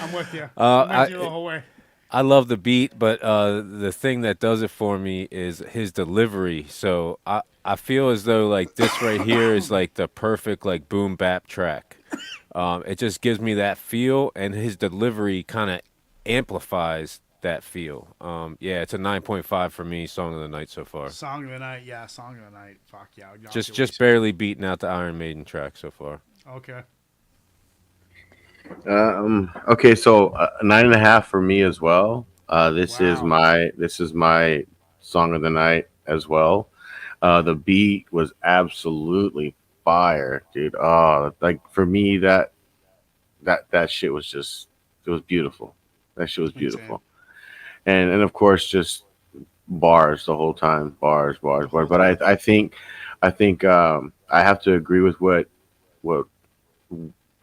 I'm with you. I'm with you the whole way.
I love the beat, but the thing that does it for me is his delivery. So I feel as though like this right here is like the perfect like boom bap track. It just gives me that feel, and his delivery kind of amplifies that feel. Yeah, it's a 9.5 for me. Song of the night so far.
Song of the night, yeah. Song of the night. Fuck yeah.
Just barely beating out the Iron Maiden track so far.
Okay.
Okay, so 9.5 for me as well. This is my song of the night as well. The beat was absolutely fire, dude. Oh, like for me that shit was just, it was beautiful. That shit was beautiful. And of course just bars the whole time, bars. But I think I have to agree with what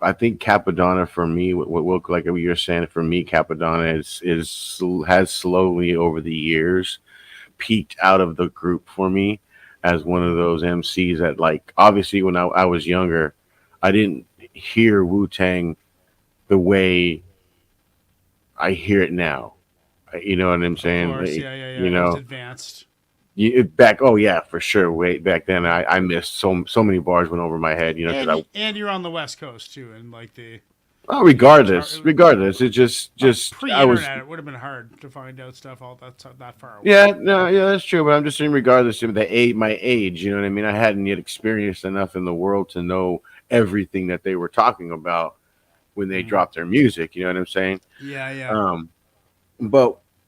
I think Capadonna for me, what like you're saying, for me, Capadonna has slowly over the years peaked out of the group for me as one of those MCs that, like, obviously when I was younger, I didn't hear Wu-Tang the way I hear it now. You know what I'm saying?
Of course, yeah.
You know,
it was advanced.
Oh yeah, for sure. Way back then, I missed so many bars went over my head. You know,
And you're on the West Coast too, and like the.
Oh, regardless, it just I was.
Pre-internet, it would have been hard to find out stuff all that far away.
Yeah, that's true. But I'm just saying, regardless of my age, you know what I mean. I hadn't yet experienced enough in the world to know everything that they were talking about when they dropped their music. You know what I'm saying?
Yeah.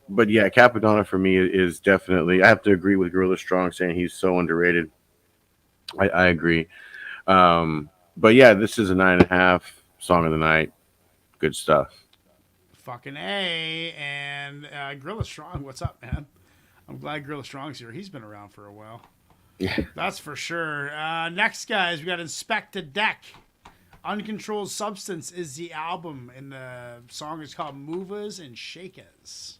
But yeah, Capadonna for me is definitely. I have to agree with Gorilla Strong saying he's so underrated. I agree. But yeah, this is a 9.5 song of the night. Good stuff.
Fucking A. And Gorilla Strong, what's up, man? I'm glad Gorilla Strong's here. He's been around for a while.
Yeah.
That's for sure. Next, guys, we got Inspectah Deck. Uncontrolled Substance is the album, and the song is called Movers and Shakers.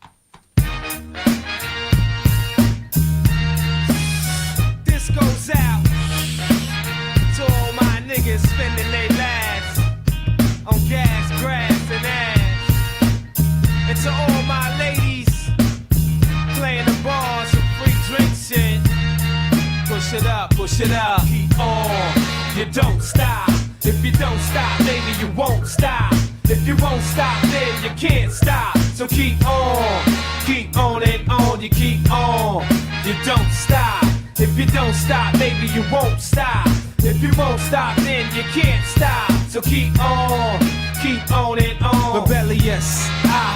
This goes out to all my niggas spending their lives on gas, grass, and ass. And to all my ladies playing the bars with free drinks and push it up, keep on. You don't stop. If you don't stop, maybe you won't stop. If you won't stop, then you can't stop. So keep on and on, you keep on. You don't stop. If you don't stop, maybe you won't stop. If you won't stop, then you can't stop. So keep on and on. Rebellious,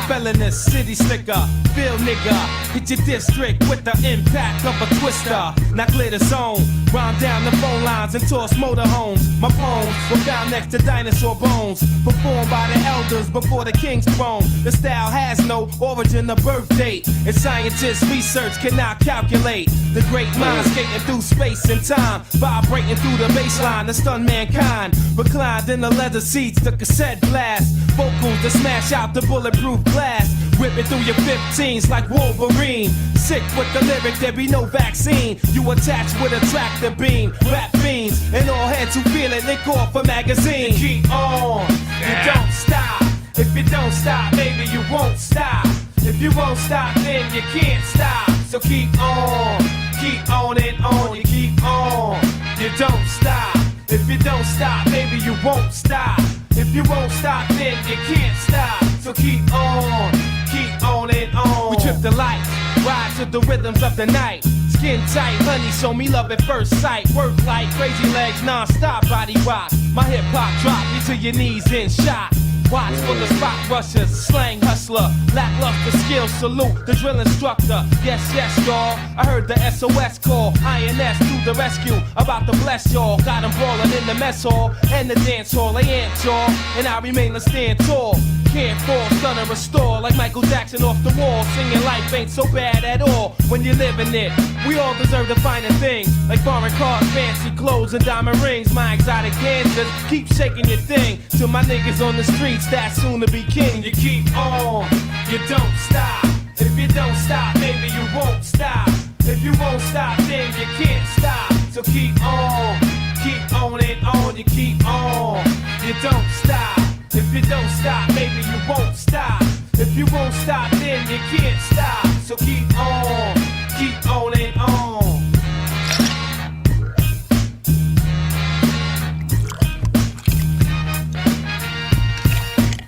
felonious, city slicker, Bill nigga. Hit your district with the impact of a twister. Now clear the zone, round down the phone lines and toss motorhomes. My poems were found next to dinosaur bones, performed by the elders before the king's throne. The style has no origin or birth date, and scientists' research cannot calculate the great mind skating through space and time, vibrating through the baseline to stun mankind. Reclined in the leather seats, the cassette blast, vocals to smash out the bulletproof glass, whipping through your 15s like Wolverine. Sick with the lyric, there be no vaccine. You attached with a tractor beam, rap fiends, and all heads who feel it, link off a magazine. Keep on, you don't stop. If you don't stop, maybe you won't stop. If you won't stop, then you can't stop. So keep on and on, you keep on. You don't stop. If you don't stop, maybe you won't stop. If you won't stop, then you can't stop. So keep on and on. We trip the light, ride to the rhythms of the night. Skin tight, honey, show me love at first sight. Work like crazy legs, non-stop body rock. My hip-hop drop you to your knees in shock.
Watch for the spot rushers, slang hustler, lackluster skill, salute the drill instructor. Yes, yes, y'all. I heard the SOS call. INS to the rescue. About to bless y'all. Got 'em brawling in the mess hall and the dance hall. They ain't y'all, and I remain to stand tall. Can't fall, stun and restore like Michael Jackson off the wall. Singing life ain't so bad at all when you're living it. We all deserve the finer things like foreign cars, fancy clothes, and diamond rings. My exotic dancers keep shaking your thing. To my niggas on the streets that's soon to be king. You keep on, you don't stop. If you don't stop, maybe you won't stop. If you won't stop, then you can't stop. So keep on and on. You keep on, you don't stop. If you don't stop, maybe you won't stop. If you won't stop, then you can't stop. So keep on and on.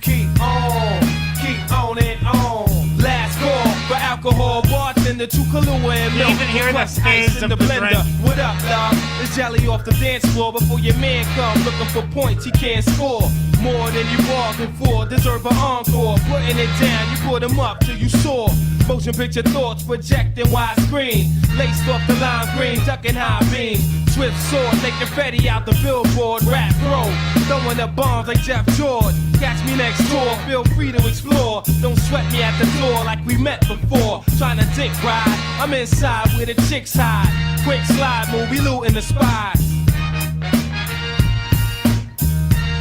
Keep on and on. Last call for alcohol, bartender to Kahlua and milk.
even hear the
Ice
stains
in the
of the
blender.
drink.
What up, dog? It's jelly off the dance floor before your man come looking for points he can't score. More than you bargained for, deserve an encore. Putting it down, you put him up till you soar. Motion picture thoughts projecting widescreen. Laced off the lime green, ducking high beam. Swift sword, make confetti out the billboard. Rap throw, throwing up bombs like Jeff George. Catch me next door, feel free to explore. Don't sweat me at the door like we met before. Trying to dick ride, I'm inside where the chicks hide. Quick slide move, we looting the spies.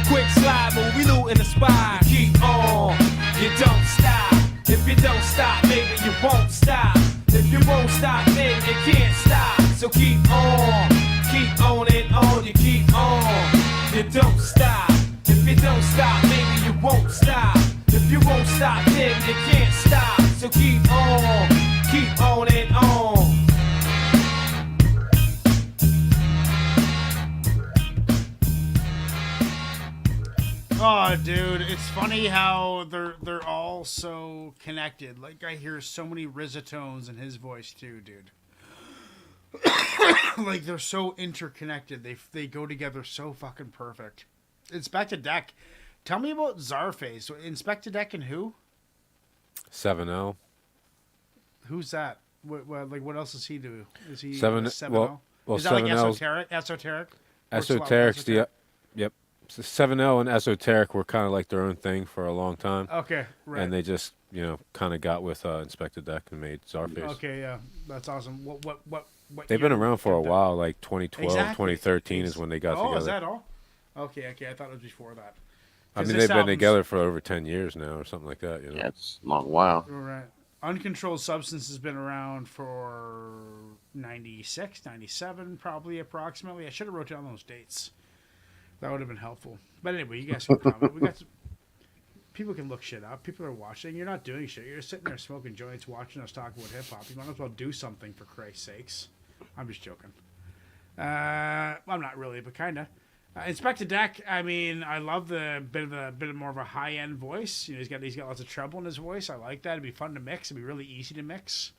Quick slide move, we looting the spies. Keep on, you don't stop. If you don't stop, maybe you won't stop. If you won't stop, then you can't stop. So keep on and on. You keep on, you don't stop. If you don't stop, maybe you won't stop. If you won't stop, then you can't stop. So keep on and on.
Oh, dude, it's funny how they're all so connected. Like, I hear so many risatones in his voice too, dude. Like, they're so interconnected. They go together so fucking perfect. Inspectah Deck. Tell me about Czarface. Inspectah Deck and who?
7-0.
Who's that? What else does he do? Is he
7-0? Well,
is that like
7-0's
esoteric?
Esoteric's the yep. 7-0 and Esoteric were kind of like their own thing for a long time.
Okay, right.
And they just, kind of got with Inspectah Deck and made Czarface.
Okay, yeah, that's awesome. What
They've been around for a while, like 2012,
Exactly.
2013 is when they got together.
Oh, is that all? Okay, I thought it was before that.
I mean, they've been together for over 10 years now or something like that.
Yeah, it's a long while.
Right. Uncontrolled Substance has been around for 96, 97 probably approximately. I should have wrote down those dates. That would have been helpful. But anyway, you guys can comment. We got some, people can look shit up. People are watching. You're not doing shit. You're just sitting there smoking joints, watching us talk about hip hop. You might as well do something for Christ's sakes. I'm just joking. Well, I'm not really, but kind of. Inspectah Deck. I mean, I love the bit of more of a high end voice. He's got lots of treble in his voice. I like that. It'd be fun to mix. It'd be really easy to mix.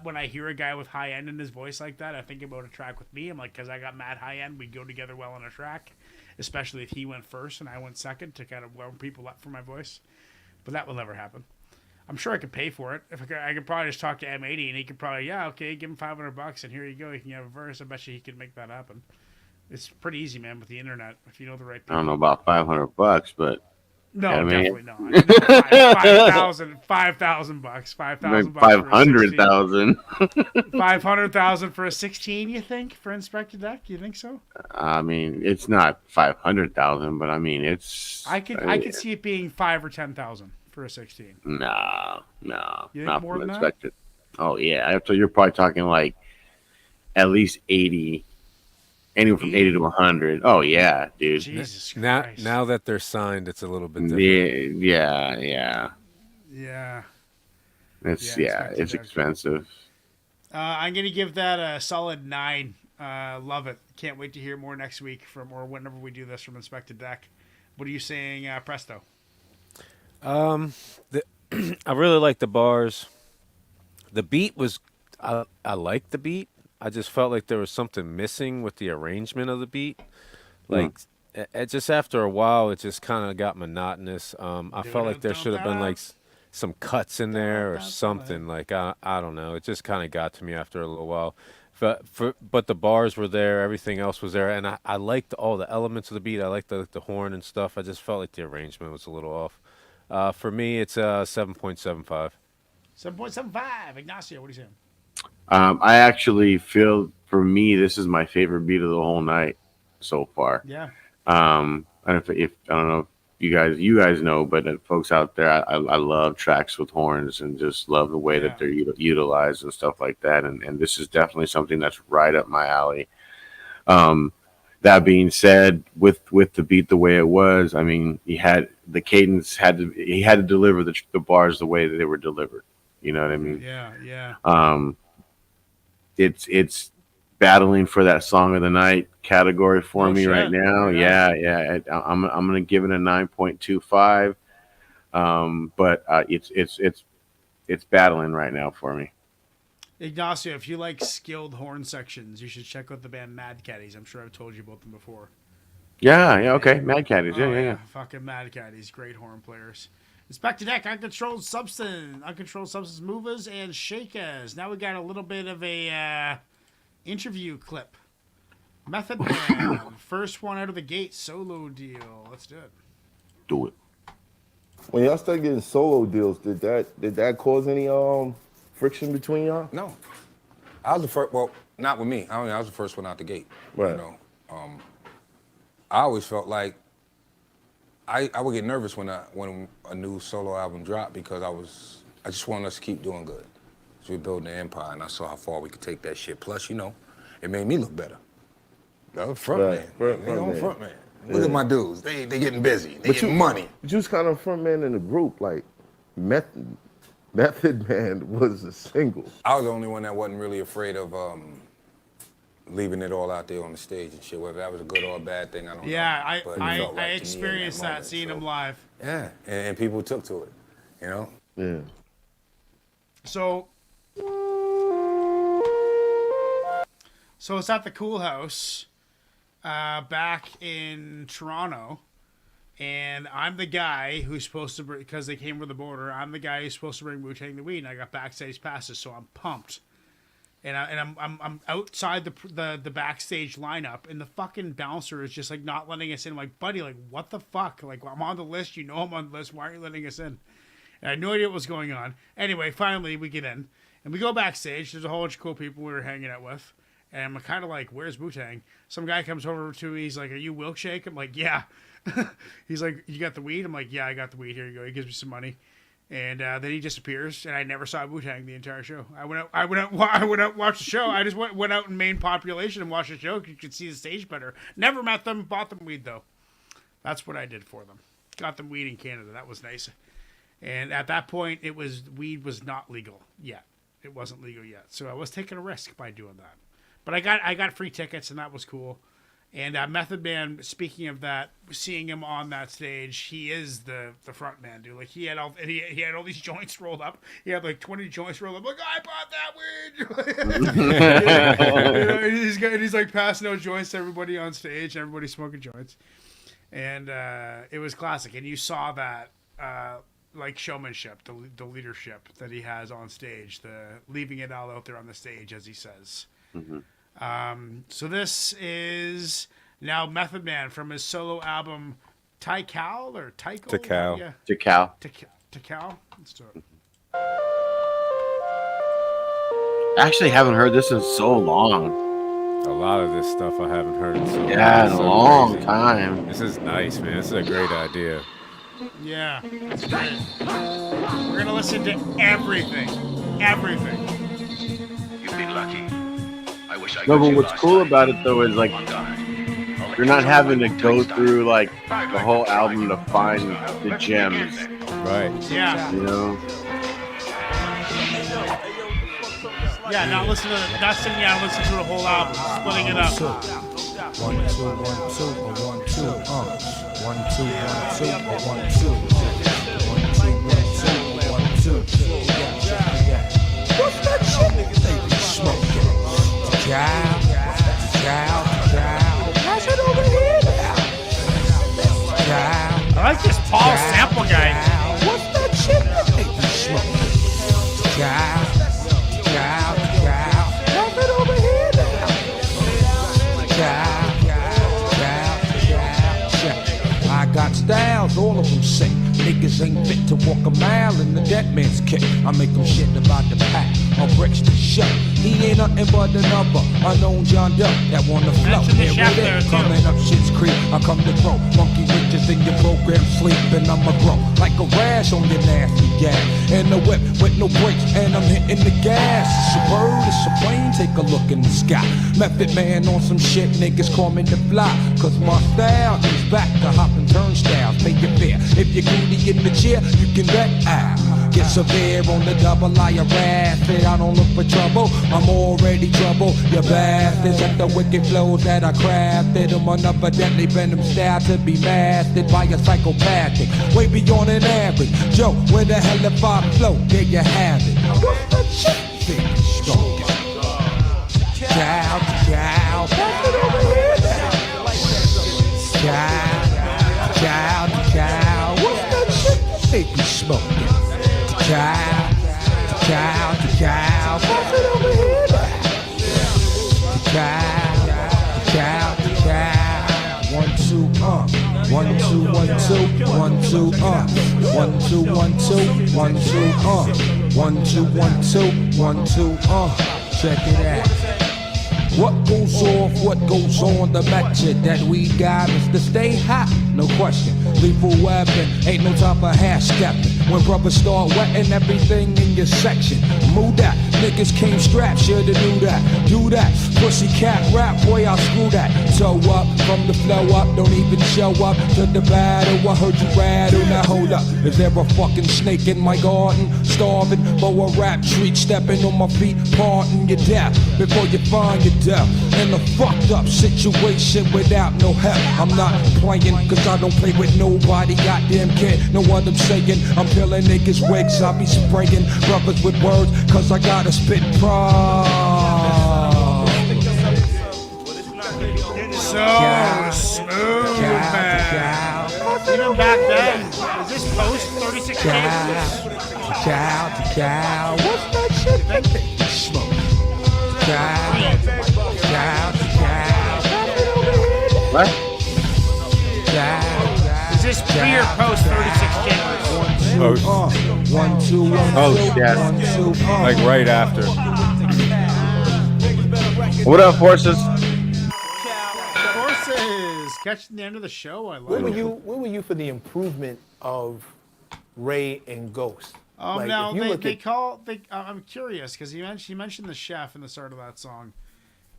When I hear a guy with high end in his voice like that, I think about a track with me. I'm like, because I got mad high end, we'd go together well on a track, especially if he went first and I went second to kind of warm people up for my voice. But that will never happen. I'm sure I could pay for it. If I could probably just talk to M80 and he could probably, give him $500 and here you go. You can have a verse. I bet you he could make that happen. It's pretty easy, man, with the internet if you know the right people.
I don't know about $500, but
no,
definitely
not. $5,000 $5,000
500,000.
500,000 for a 16. You think for Inspectah Deck? You think so?
I mean, it's not 500,000, but I mean, it's.
I could see it being 5 or 10,000 for a 16.
No,
You think
not
more
from
than
Inspectah. Oh yeah, so you're probably talking like at least 80. Anywhere from 80 to 100. Oh yeah, dude.
Jesus Christ.
Now that they're signed, it's a little bit different.
Yeah. It's expensive.
I'm gonna give that a solid 9. Love it. Can't wait to hear more next week or whenever we do this from Inspectah Deck. What are you saying, Presto?
I really like the bars. The beat was, I like the beat. I just felt like there was something missing with the arrangement of the beat. Like, just after a while, it just kind of got monotonous. I felt like there should have been like some cuts in there or something. Like I don't know. It just kind of got to me after a little while. But the bars were there, everything else was there, and I liked all the elements of the beat. I liked the horn and stuff. I just felt like the arrangement was a little off. For me, it's 7.75.
7.75. Ignacio, what are you saying?
I actually feel, for me, this is my favorite beat of the whole night so far.
Yeah.
And if I don't know if you guys know, but folks out there, I love tracks with horns and just love the way that they're utilized and stuff like that. And this is definitely something that's right up my alley. That being said, with the beat the way it was, I mean, he had the cadence he had to deliver the bars the way that they were delivered. You know what I mean?
Yeah.
It's battling for that song of the night category for me right now. Yeah. I'm gonna give it a 9.25. But it's battling right now for me.
Ignacio, if you like skilled horn sections, you should check out the band Mad Caddies. I'm sure I've told you about them before.
Yeah, okay. Mad Caddies, yeah.
Fucking Mad Caddies, great horn players. Inspectah Deck, Uncontrolled Substance Movers and Shakers. Now we got a little bit of a interview clip. Method Man, first one out of the gate, solo deal. Let's do it.
Do it.
When y'all started getting solo deals, did that cause any friction between y'all?
No. I was the first, well, not with me. I was the first one out the gate.
Right.
You know, I always felt like I would get nervous when a new solo album dropped because I just wanted us to keep doing good. So we built an empire, and I saw how far we could take that shit. Plus, you know, it made me look better. I was front man. Look at my dudes. They getting busy. They getting money.
But you was kind of front man in the group. Like Method Man was a single.
I was the only one that wasn't really afraid of leaving it all out there on the stage and shit. Whether that was a good or a bad thing, I don't know.
Yeah,
I
experienced that, seeing him live.
Yeah, and people took to it, you know?
Yeah.
So it's at the Cool House back in Toronto, and I'm the guy who's supposed to bring, because they came over the border, I'm the guy who's supposed to bring Wu-Tang the weed, and I got backstage passes, so I'm pumped. And I'm outside the backstage lineup, and the fucking bouncer is just like not letting us in. I'm like, buddy, like what the fuck? Like I'm on the list, you know I'm on the list. Why are you letting us in? And I had no idea what was going on. Anyway, finally we get in and we go backstage. There's a whole bunch of cool people we were hanging out with, and I'm kind of like, where's Wu-Tang? Some guy comes over to me. He's like, are you Wilkshake? I'm like, yeah. He's like, you got the weed? I'm like, yeah, I got the weed. Here you go. He gives me some money. And then he disappears, and I never saw Wu-Tang the entire show. I went out, watched the show. I just went out in main population and watched the show. You could see the stage better. Never met them, bought them weed though. That's what I did for them. Got them weed in Canada. That was nice. And at that point, weed was not legal yet. It wasn't legal yet, so I was taking a risk by doing that. But I got free tickets, and that was cool. And Method Man, speaking of that, seeing him on that stage, he is the front man, dude. Like he had all these joints rolled up. He had like 20 joints rolled up. Like I bought that weed. And he's like passing out joints to everybody on stage. Everybody smoking joints, and it was classic. And you saw that like showmanship, the leadership that he has on stage, the leaving it all out there on the stage, as he says.
Mm-hmm.
So this is now Method Man from his solo album Tikal or Tikal?
Tikal.
Yeah.
Tikal.
Let's do it.
I actually haven't heard this in so long.
A lot of this stuff I haven't heard in so long.
Yeah, in a long time.
This is nice, man. This is a great idea.
Yeah, it's great. We're gonna listen to everything.
You've been lucky. I wish I
No,
got
but
you
what's
last
cool
time.
about it though is like you're not having to go through like the whole album to find the gems.
Right.
Yeah.
You know?
Yeah, not sitting down and listen to the whole album, splitting it up.
1 2 1 2 1 2 1 2 1 2 1 2 1 2 1 2 What's that shit? They be smoking. Child. Pass it over here now.
like this Paul sample guy.
What's that shit that make you smoke? Child. Drop it over here now. Child. I got styles, all of them sick. Niggas ain't fit to walk a mile in the dead man's kick. I make them shit about the pack. I'll bricks the show. He ain't nothing but another unknown John Doe that wanna flow. Here with it, coming up shit's creep. I come to grow. Monkey riches in your program sleep, and I'ma grow like a rash on your nasty gas. In the whip with no brakes, and I'm hitting the gas. It's a bird, it's a plane. Take a look in the sky. Method man on some shit, niggas call me the fly. Cause my style is back to hopping turnstiles. Make it fair. If you're goody in the chair, you can bet out. Get severe on the double, I harass it. I don't look for trouble, I'm already trouble. You bastards at the wicked flows that I crafted. I'm another deadly venom style to be mastered by a psychopathic. Way beyond an average. Joe, where the hell if I flow? There you have it. What's the shit? Big strong. Child. Pass it over here now. Child. What's that shit? Make you smoke. Child. Pass it over here now. Child. 1, 2, 1, 2, 1, 2, 1, 2, 1, 2, 1, 2, 1, 2, 1, 2, 1, 2, 1, 2, check it out. What goes off, what goes on, the method that we got is to stay hot, no question. Lethal weapon, ain't no time for half stepping. When brothers start wetting everything in your section, move that. Niggas came strapped, shoulda knew that. Do that, pussy cat rap, boy, I'll screw that. Toe up, from the flow up, don't even show up to the battle. I heard you rattle, now hold up. Is there a fucking snake in my garden? Starving for a rap treat, stepping on my feet, parting your death before you find your death. In a fucked up situation without no help. I'm not playing, cause I don't play with nobody. Goddamn kid, know what I'm saying? I'm peeling niggas' wigs, I be spraying brothers with words, cause I gotta spit pride.
So smooth, man. Even back then, is this post 36 cases?
Child. What's that shit that they smoke? Child.
What?
Is this pre or post 36 cameras?
Post.
1, 2, 1, 2,
Post, yes.
1, 2,
Like right after.
What up, horses?
Horses catching the end of the show. I
Where
like
were
it.
where were you for the improvement of Ray and Ghost?
Now
if you look at-
I'm curious because he mentioned the chef in the start of that song.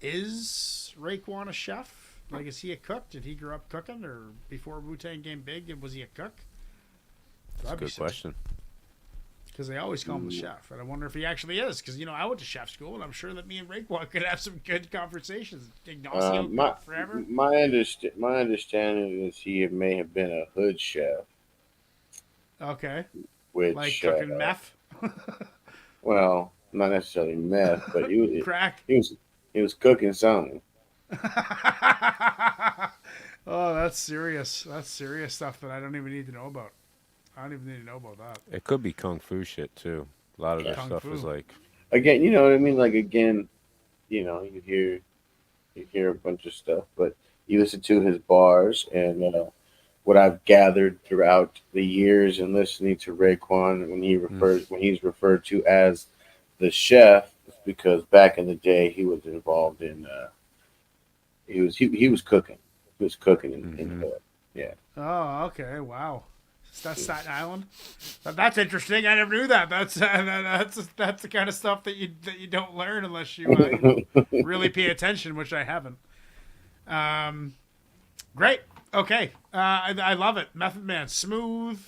Is Raekwon a chef? Like, is he a cook? Did he grow up cooking, or before Wu-Tang came big, was he a cook?
That's a good question.
Because they always call him the chef, and I wonder if he actually is. Because I went to chef school, and I'm sure that me and Raekwon could have some good conversations. Ignacio cooked forever.
My understanding is he may have been a hood chef.
Okay.
Which,
like cooking meth.
Well, not necessarily meth, but he was
crack.
He was cooking something.
Oh, that's serious. That's serious stuff that I don't even need to know about. I don't even need to know about that.
It could be kung fu shit too. A lot of this stuff is like.
Again, you know what I mean? Like, again, you hear a bunch of stuff, but you listen to his bars, and what I've gathered throughout the years and listening to Raekwon when he's referred to as the chef, it's because back in the day he was involved in he was cooking. He was cooking in the hood. Yeah.
Oh, okay. Wow. That's Staten Island. That's interesting. I never knew that. That's the kind of stuff that you don't learn unless you really pay attention, which I haven't. Great. Okay. I love it. Method Man, smooth.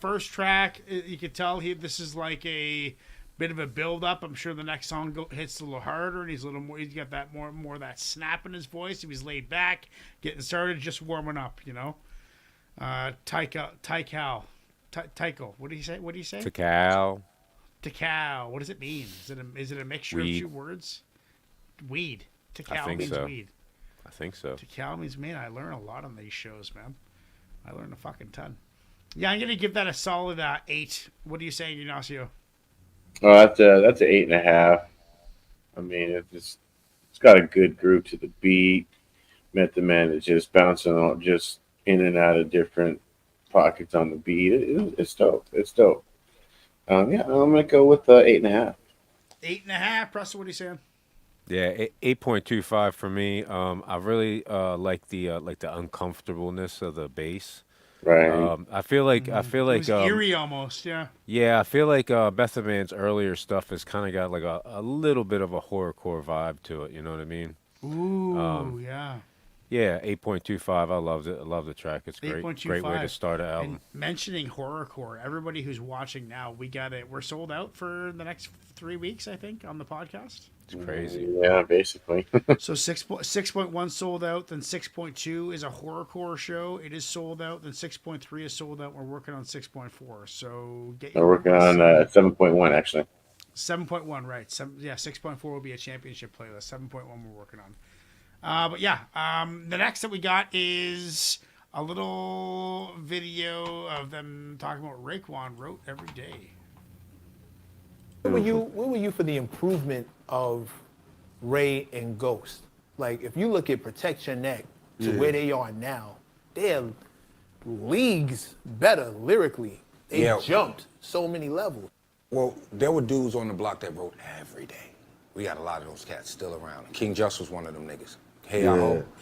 First track, you could tell this is like a bit of a build up. I'm sure the next song hits a little harder, and he's a little more. He's got that more of that snap in his voice. He was laid back, getting started, just warming up. Tycho. What do you say?
Takal.
What does it mean? Is it a mixture
Weed.
of two words? Weed.
I think
means
so.
weed.
I think so.
Takal means, man, I learn a lot on these shows, man. I learn a fucking ton. Yeah, I'm gonna give that a solid 8. What are you saying, Ignacio?
Oh, that's an 8.5. I mean, it's got a good groove to the beat. Method Man is just bouncing on, just in and out of different pockets on the beat. It's dope. It's dope. Yeah, I'm gonna go with 8.5.
8.5. Preston, what are you saying?
Yeah, 8.25 for me. I really like the uncomfortableness of the bass.
Right.
I feel like
It was eerie almost. Yeah.
Yeah, I feel like Method Man's earlier stuff has kind of got like a little bit of a horrorcore vibe to it. You know what I mean?
Ooh, yeah.
Yeah, 8.25. I loved it. I love the track. It's great.
8.25.
Great way to start an album.
And mentioning horrorcore, everybody who's watching now, we're sold out for the next 3 weeks, I think, on the podcast.
It's crazy.
Yeah, basically.
So 6.1 sold out, then 6.2 is a horrorcore show. It is sold out, then 6.3 is sold out. We're working on 6.4. So
We're working on 7.1 actually.
7.1, right? 6.4 will be a championship playlist. 7.1 we're working on. But yeah, the next that we got is a little video of them talking about Raekwon wrote every day.
Where were you for the improvement of Ray and Ghost? Like, if you look at Protect Your Neck to where they are now, they're leagues better lyrically. They jumped so many levels.
Well, there were dudes on the block that wrote every day. We got a lot of those cats still around. King Just was one of them niggas. Hey,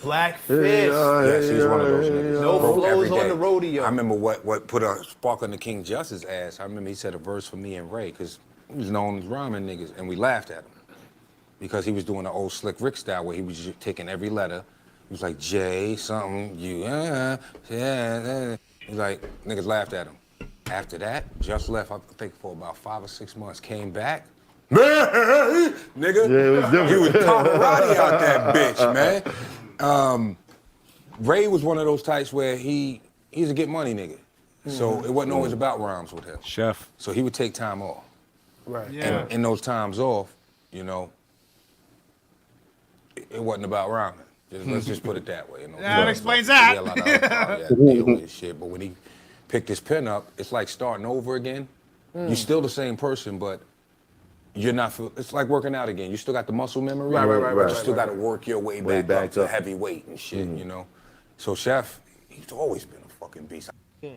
Black Fist.
Yes, he's one of those niggas.
No
Wrote
flows
every
on
day.
the rodeo.
I remember what put a spark on the King Just's ass. I remember he said a verse for me and Ray, because he was known as rhyming niggas, and we laughed at him. Because he was doing the old Slick Rick style where he was just taking every letter. He was like, J, something, you, yeah. He's like, niggas laughed at him. After that, Just left, I think, for about 5 or 6 months. Came back. Man, nigga, he was Pavarotti out that bitch, man. Ray was one of those types where he's a get money nigga. So it wasn't always about rhymes with him.
Chef.
So he would take time off.
Right.
Yeah.
And in those times off, you know, it wasn't about rhyming. Let's just put it that way. You know?
That explains that.
Deal with his shit. But when he picked his pen up, it's like starting over again. You're still the same person, but you're not. It's like working out again. You still got the muscle memory, but you still got to work your way back up to heavy weight and shit. You know. So Chef, he's always been a fucking beast.
All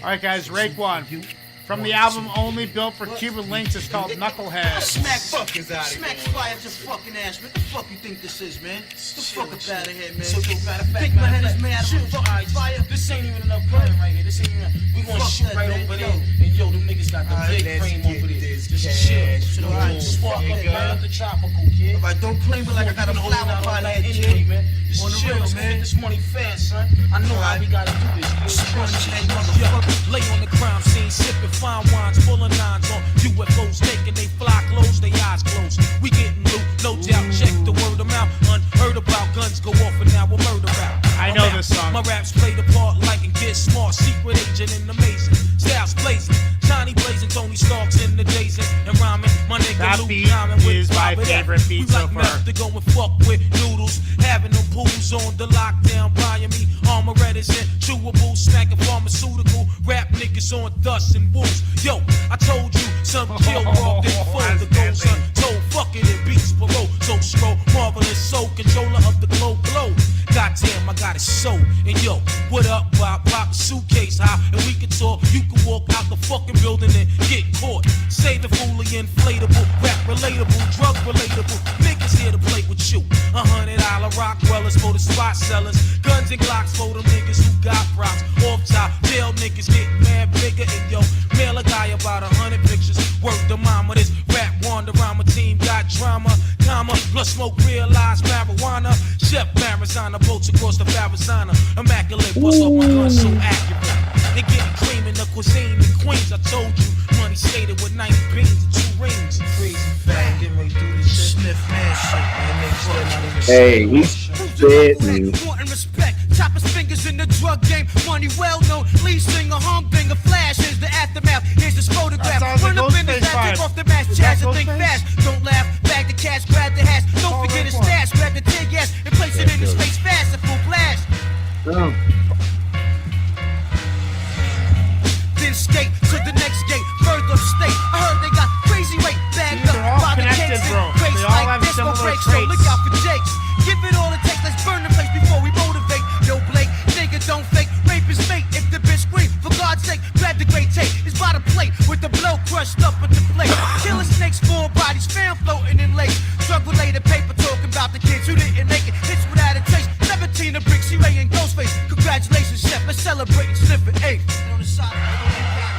right, guys, Raekwon. From the album Only Built for Cuban Links, it's called Knucklehead.
Smack fuckers out of here. Smack fire at your fucking ass. What the fuck you think this is, man? Get the fuck up out of here, man. So, matter of fact, my head is mad. Fucking fire. This ain't even enough gun right here. This ain't even. We gonna shoot right over there. And yo, them niggas got the big frame over there. Just chill. So, just walk up right up the tropical, kid. Alright, don't play me like I got a flower pot in anyway, man. Just chill, man. Get this money fast, son. I know how we gotta do this, kid. Sponge-head motherfucker.
Lay on the crime scene, sipping fine wines, full of nines on UFOs, taking they fly clothes, they eyes closed. We getting loot, no doubt, check the word of mouth. Unheard about, guns go off and now we're murder out.
I know this song.
My raps play the part like and get smart, secret agent and amazing. Styles blazing, Johnny blazing, Tony Starks in the days and rhyming. My nigga
That
Luke
beat is my favorite beat so far.
To go and fuck with noodles, having them pools on the lockdown, buying me armor reticent, chewable, smacking pharmaceutical, rap niggas on dust and wolves. Yo, I told you, some kill walked in before the goals untold. Fuck it, it beats parole. So scroll, marvelous soul, controller of the globe. Goddamn, I got it so. And yo, what up, Bob? Pop a suitcase high, and we can talk. You can walk out the fucking building and get caught. Say the fully inflatable, rap relatable, drug relatable. Niggas here to play with you. $100 Rockwellers for the spot sellers. Guns and Glocks for them niggas who got props. Off top, jail niggas get mad bigger. And yo, mail a guy about 100 pictures. Work the mama, this rap Wanderama team got drama. Comma, plus smoke, realize marijuana. Chef Marizana, boats across the Farazana. Immaculate, bust off my gun so accurate. They getting cream in the cuisine in Queens. I told you, money skated with 90 beans and 2 rings. Crazy fat, getting ready to do this shit. Sniff man shit, man.
Hey, he's spitting.
Important respect, chop his fingers in the drug game. Money well known, lead singer, humdinger, flash. Here's the aftermath, here's this photograph. Run up in the back, take off the mask, chaz and think fast. Don't laugh, bag the cash, grab the hash. Don't forget his stash, grab the tig ass and place it in his face fast and full blast. escape to the next gate, further upstate. I heard they got crazy rate bagged up by the
connected,
kids
bro.
and race
They all
like
have
this, no
similar
breaks, so
traits.
look out for Jakes. Give it all it takes, let's burn the place before we motivate. Yo, Blake, nigga, don't fake. Rape is fate. If the bitch scream, for God's sake, grab the great tape. It's by the plate with the blow crushed up at the plate. Killer snakes, four bodies, fan floating in lakes. Drug related paper talking about the kids who didn't make it. Hits without a trace. 17 of bricks, Ray and Ghostface. Congratulations, chef. Let's celebrate and sniff it. Hey.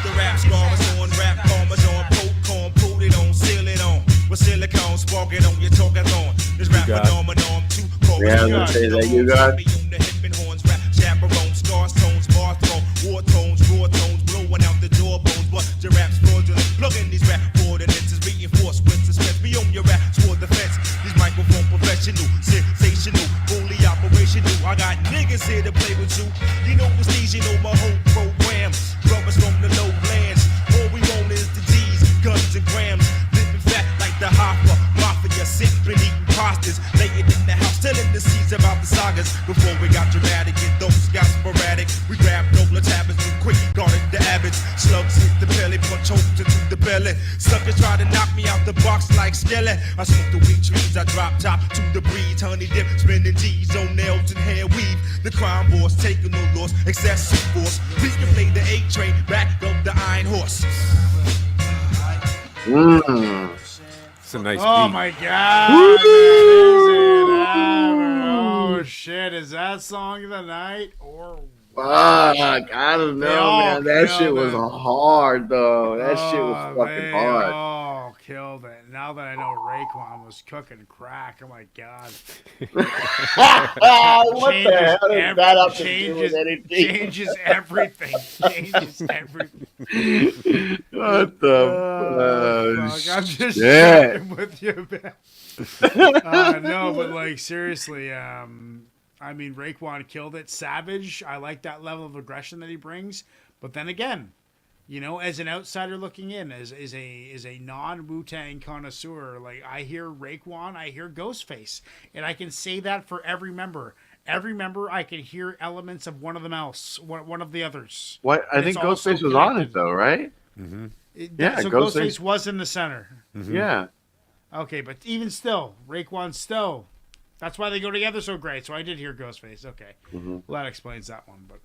The rap scorers on rap farmers on popcorn, put it on, seal it on. With silicone, spark it on, your talk is on. This rap phenomenon, too cold.
Yeah, I'm gonna say that you got.
Chaperone, scars, tones, bar throne, war tones, raw tones, blowing out the jawbones. But your rap's fraudulent, plugging these rap ordinances, reinforced with suspense. Be on your rap, swore defense. These microphone professional, sensational, fully operational. I got niggas here to play with you. You know the stage, you know my whole program. Brothers from the lowlands, all we want is the G's, guns and grams. Living fat like the Hoffa, mafia, sipping, eating pastas, laying in the house, telling the seeds about the sagas. Before we got dramatic and those got sporadic, we grabbed Nobler tablets and quick guarded the abbots. Slugs hit the belly, punch holes into the belly. Suckers try to knock me out the box like Skelly. I smoke the weed trees, I drop top to the breeze. Honey dip, spinning G's on nails and hair weave. The crime boss taking no loss, excessive force. Please can play the 8 train, back of the iron horse.
It's a nice
Oh
beat.
my God! Man, is it ever? Oh shit! Is that song of the night or?
Fuck, I don't
They
know,
all
man. That shit
killed
was
it.
hard, though. That shit was fucking
They
hard.
all killed it. Now that I know Raekwon was cooking crack, oh my God!
What the hell does that have to do with anything?
Changes everything. Changes everything.
What the
fuck. I'm just
shit?
joking with you, man. No, but like seriously, I mean, Raekwon killed it. Savage. I like that level of aggression that he brings. But then again, you know, as an outsider looking in, as a non Wu-Tang connoisseur, like I hear Raekwon, I hear Ghostface, and I can say that for every member. Every member, I can hear elements of one of them else, one of the others.
What? I
And
think
it's also
Ghostface was on
connected.
it, though, right?
Mm-hmm.
Yeah,
So Ghostface was in the center.
Mm-hmm.
Yeah.
Okay, but even still, Raekwon still. That's why they go together so great. So I did hear Ghostface. Okay,
Mm-hmm.
well that explains that one. But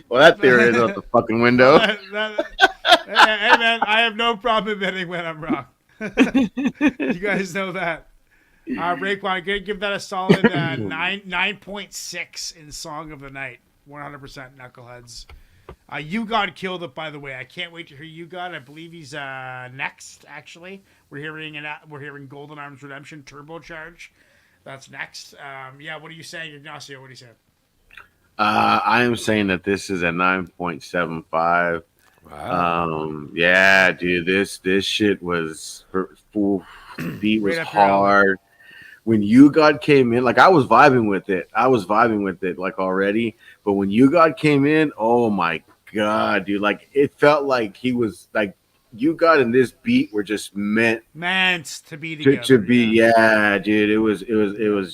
Well, that theory is out the fucking window.
hey man, I have no problem admitting when I'm wrong. You guys know that. Raekwon, I'm gonna give that a solid 9.6 in Song of the Night. 100% Knuckleheads. You God killed it, by the way. I can't wait to hear You God. I believe he's next. Actually, we're hearing Golden Arms Redemption Turbocharge. That's next. Yeah. What are you saying, Ignacio? What are you saying?
I am saying that this is a 9.75.
Wow.
Yeah, dude, this shit was full. Beat was
Right up your alley.
hard. When You God came in, like I was vibing with it. Like already. But when You God came in, oh my God, dude, like it felt like he was like You God and this beat were just meant
to be together.
to be. Yeah, dude, it was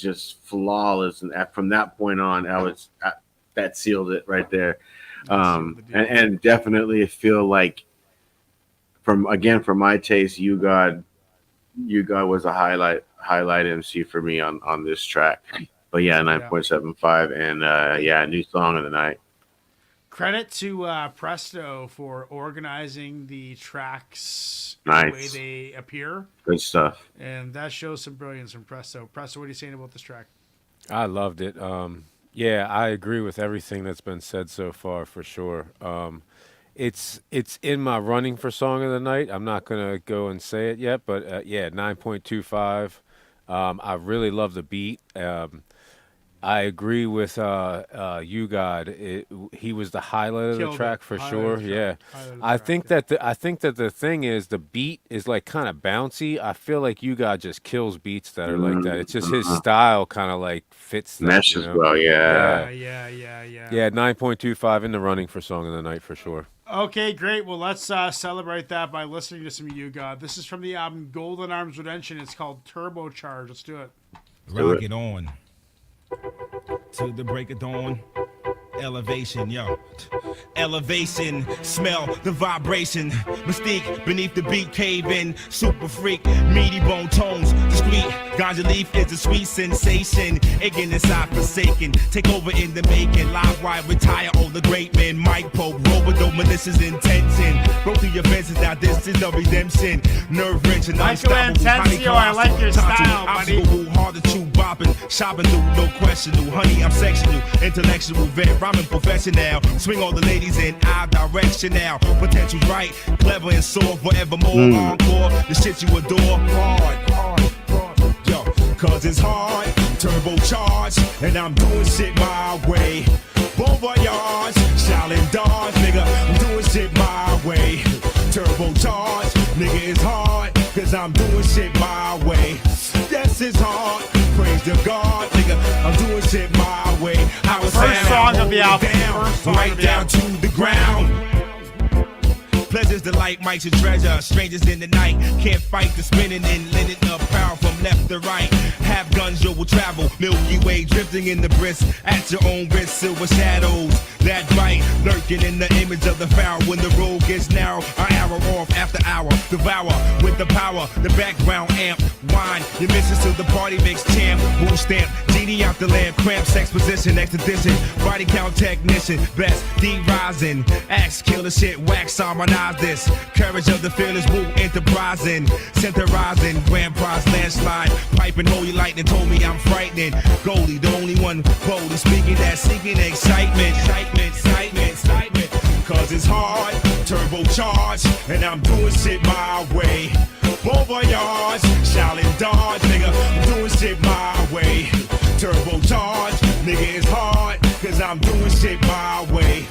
just flawless. And from that point on, that sealed it right there. And definitely I feel like from my taste, You God was a highlight MC for me on this track. But yeah, 9.75 and new song of the night.
Credit to Presto for organizing the tracks the
Nice.
way they appear.
Good stuff.
And that shows some brilliance from Presto. Presto, what are you saying about this track?
I loved it. Yeah, I agree with everything that's been said so far for sure. It's in my running for song of the night. I'm not gonna go and say it yet, but 9.25. I really love the beat. I agree with You God. He was the highlight of the
Killed
track
it.
for
Highlight
sure.
of the
Yeah,
track. Highlight of the
I
track,
think that the thing is the beat is like kind of bouncy. I feel like You God just kills beats that are like that. It's just his style kind of like fits that,
Meshes
you know?
well, yeah.
Yeah.
Yeah, 9.25 in the running for song of the night for sure.
Okay, great. Well, let's celebrate that by listening to some You God. This is from the album Golden Arms Redemption. It's called Turbocharge. Let's do it.
Rock it on. Till the break of dawn.
Elevation, yo. Elevation, smell the vibration. Mystique beneath the beat, cave in. Super freak, meaty bone tones. Discreet, ganja leaf is a sweet sensation. Again, inside forsaken. Take over in the making. Live wire, retire, all the great men. Mike Pope, Robodo, malicious intention. Broke through your fences, now this is the redemption. Nerve wrenching, unstoppable.
Intencio, I like your style, buddy.
Hard to chew, bopping, shopping through, no question. Honey, I'm sectional, intellectual, vet, rhyming professional. Swing all the ladies in our direction now. Potential's right, clever and sore, forevermore. Encore, the shit you adore. Hard, yo, cause it's hard, turbocharged, and I'm doing shit my way. Bon voyage, Shaolin Dodge, nigga, I'm doing shit my way. Turbocharged, nigga, it's hard, cause I'm doing shit my way. Yes, it's hard, praise the God, nigga, I'm doing shit my way. How it's
First song of the album.
Right down to the ground. Pleasures delight, mics a treasure. Strangers in the night can't fight the spinning and linen apparel from left to right. Have guns, you will travel. Milky Way drifting in the brisk at your own risk. Silver shadows that bite, lurking in the image of the foul. When the road gets narrow, an arrow off after hour. Devour with the power, the background amp. Wine, your misses to the party mix champ. Boom stamp, genie out the lamp. Cramp, sex position, expedition. Body count technician, best D-rising. Axe, kill the shit, wax, harmonize this. Courage of the fearless, woo, enterprising. Centerizing, grand prize, landslide. Piping holy lightning, told me I'm frightening. Goalie, the only one boldly speaking that seeking excitement. Excitement. Cause it's hard, turbocharged, and I'm doing shit my way. Bon voyage, Shaolin Dodge, nigga, I'm doing shit my way. Turbocharged, nigga, it's hard, cause I'm doing shit my way.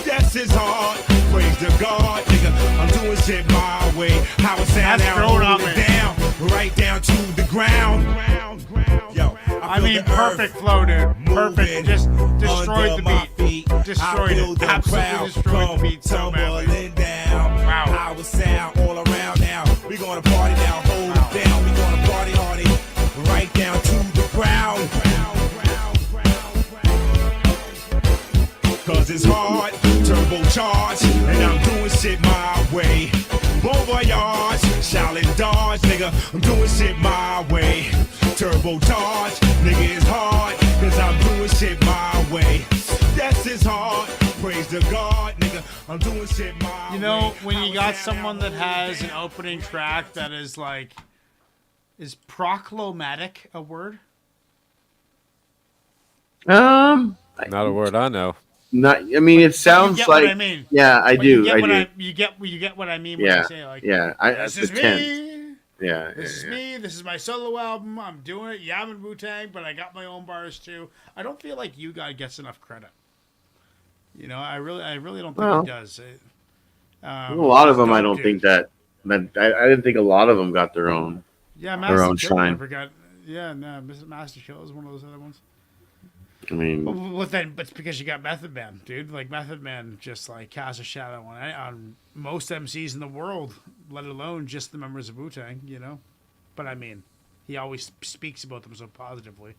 Yes, it's hard, praise the God, nigga, I'm doing shit my way. How it sound now, hold it down, right down to the ground. Yo,
I mean, perfect flow, dude. Perfect. Just destroyed the beat. Destroyed it. Absolutely destroyed the beat so badly.
Wow. How it sound all around now. We gonna party now, hold it down. We gonna party hardy, right down to the ground. Cause it's hard, turbocharged, and I'm doing shit my way. Bon voyage, Shaolin Dodge, nigga, I'm doing shit my way. Turbocharged, nigga, it's hard, cause I'm doing shit my way. Yes, it's hard, praise the God, nigga, I'm doing shit my way.
You know, when you got someone that has an opening track that is like, is proclamatic a word?
Not a word I know.
Not. I mean, it sounds
you get
like.
What I mean.
Yeah, I do.
You get what I mean when I say like.
Yeah.
This is me.
Yeah.
This is me. This is my solo album. I'm doing it. Yeah, I'm in Wu-Tang, but I got my own bars too. I don't feel like you guy gets enough credit. You know, I really don't think he does.
A lot of them, I don't think that. I didn't think a lot of them got their own.
Yeah,
their own
Master Killa
shine.
never got. Yeah, no, Masta Killa is one of those other ones.
I mean,
well, then, but it's because you got Method Man, dude. Like Method Man, just like casts a shadow on most MCs in the world, let alone just the members of Wu-Tang. You know, but I mean, he always speaks about them so positively.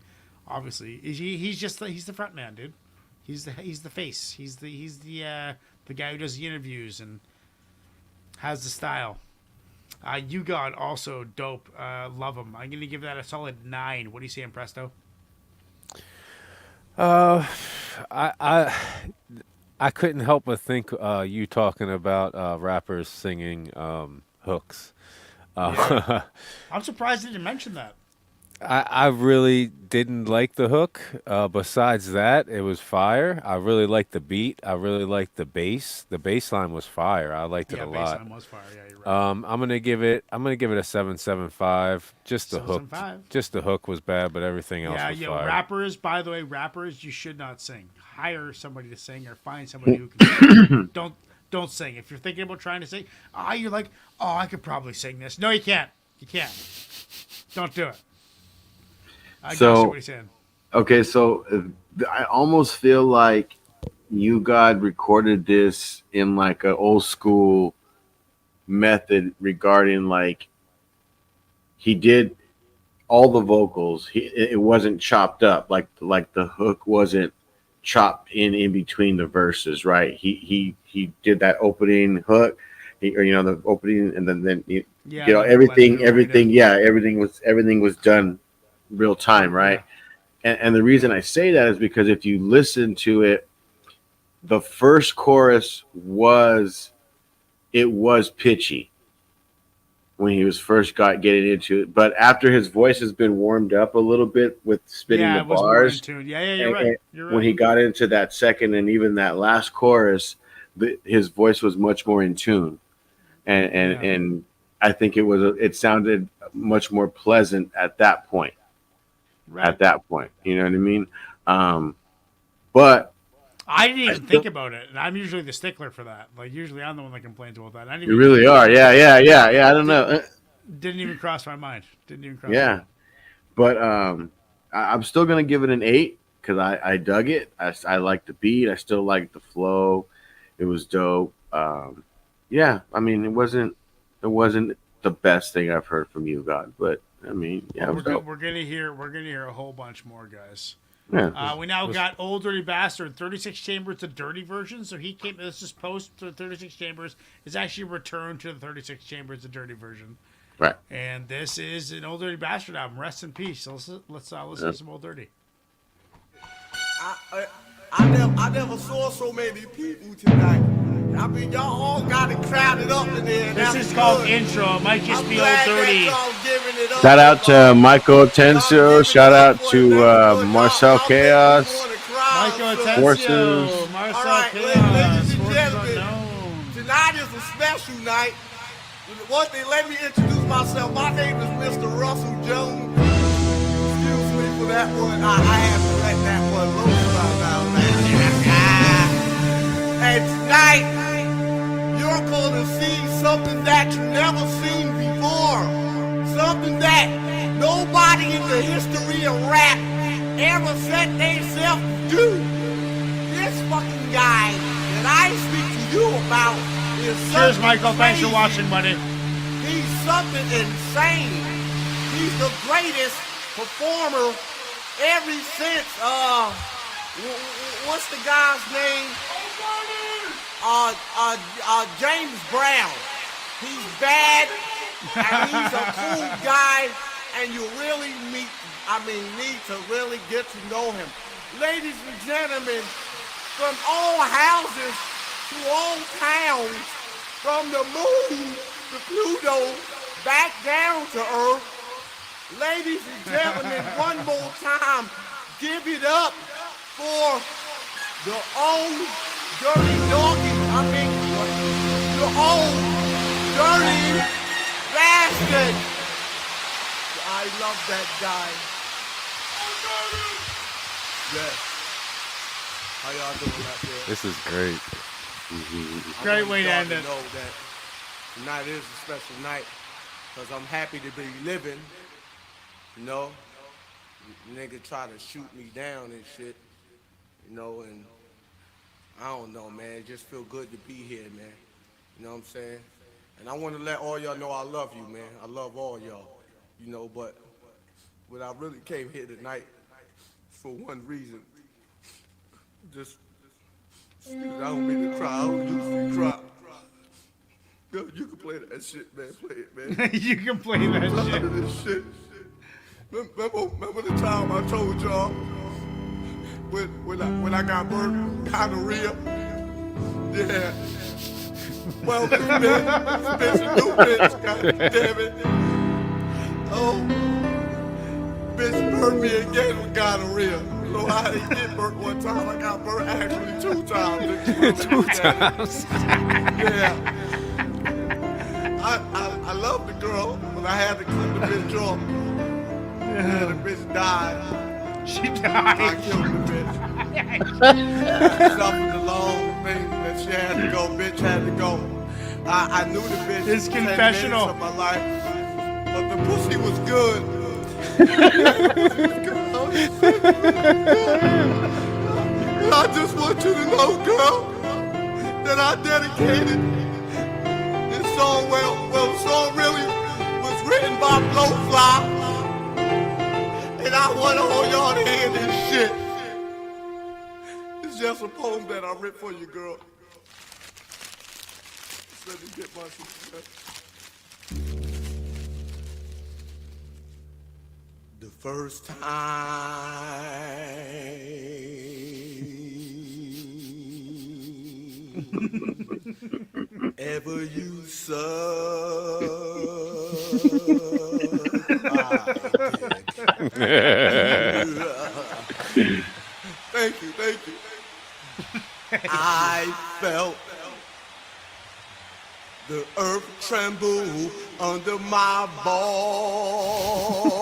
Obviously, he's the front man, dude. He's the face. He's the guy who does the interviews and has the style. You got also dope. Love him. I'm gonna give that a solid 9. What do you say, Presto?
I couldn't help but think you talking about rappers singing hooks.
I'm surprised you didn't mention that.
I really didn't like the hook. Besides that, it was fire. I really liked the beat. I really liked the bass. The bass line was fire. I liked it a lot.
Bass line was fire. Yeah, you're right.
I'm gonna give it a 7.75. Just the hook.
7.75.
Just the hook was bad, but everything else was fire.
Rappers. By the way, rappers, you should not sing. Hire somebody to sing, or find somebody who can sing. Don't sing. If you're thinking about trying to sing, you're like, I could probably sing this. No, you can't. You can't. Don't do it. I see what he's saying.
Okay, so I almost feel like You God recorded this in like an old school method regarding like he did all the vocals. It wasn't chopped up like the hook wasn't chopped in between the verses, right? He did that opening hook, the opening, and then everything was done real time, right? And the reason I say that is because if you listen to it, the first chorus was pitchy when he was first getting into it, but after his voice has been warmed up a little bit with spitting the bars,
you're right.
When he got into that second and even that last chorus, his voice was much more in tune, and I think it sounded much more pleasant at that point.
Right.
At that point, you know what I mean? But
I didn't even think about it, and I'm usually the stickler for that. Like, usually I'm the one that complains about that.
You really are. Yeah. I don't know.
Didn't even cross my mind.
But I'm still gonna give it an 8 because I dug it. I like the beat. I still like the flow. It was dope. I mean, it wasn't the best thing I've heard from you, God, but I mean, yeah,
we're gonna hear a whole bunch more, guys.
Yeah.
We now got Old Dirty Bastard, 36 Chambers, the dirty version. So he came. This is post to 36 Chambers. It's actually returned to the 36 Chambers, the dirty version.
Right.
And this is an Old Dirty Bastard album. Rest in peace. So let's listen to some Old Dirty.
I never saw so many people tonight. I mean, y'all all got it crowded up in there.
This is called Intro. It might just be Old Dirty.
Shout out to Michael Atencio. Shout out to Marcel Chaos.
Michael Atencio.
Forces.
Marcel Chaos.
Ladies and gentlemen, tonight is a special night. One thing, let me introduce myself. My name is Mr. Russell Jones. Excuse me for that one. I have to let that one loose right now, man. And tonight, you're going to see something that you've never seen before. Something that nobody in the history of rap ever set themselves to do. This fucking guy that I speak to you about is something
Cheers, Michael. Thanks for
crazy.
watching, buddy.
He's something insane. He's the greatest performer ever since, what's the guy's name? James Brown. He's bad, and he's a cool guy, and you really need to really get to know him. Ladies and gentlemen, from all houses to all towns, from the moon to Pluto, back down to Earth. Ladies and gentlemen, one more time, give it up for the old dirty doggy. The old dirty bastard. I love that guy. Yes. How y'all doing out there?
This is great.
Great way to end it.
Know that tonight is a special night because I'm happy to be living. You know, nigga try to shoot me down and shit. You know, and I don't know, man. It just feel good to be here, man. You know what I'm saying? And I want to let all y'all know I love you, man. I love all y'all. You know, but I really came here tonight for one reason. Just, I don't mean to cry. I don't usually cry. Yo, you can play that shit, man. Play it, man.
You can play that
I'm
shit.
tired of this shit. Remember the time I told y'all when I got burnt, gonorrhea? Yeah. Well, new bitch, god damn it. Oh, bitch burnt me again with gonorrhea. So I didn't get burnt one time, I got burnt actually 2 times.
2 times.
Yeah. I love the girl, but I had to cut the bitch off. Yeah, the bitch died.
She died.
I killed the bitch. Suffered the long thing that she had to go. Bitch had to go. I knew the bitch.
It's
10
confessional.
minutes of my life, but the pussy was good. I just want you to know, girl, that I dedicated this song. Well, the song really was written by Blowfly. And I want all y'all to hear this shit.
is just a poem that I wrote for you, girl. Let me get my the first time ever you sucked Thank you. I felt the earth tremble under my balls.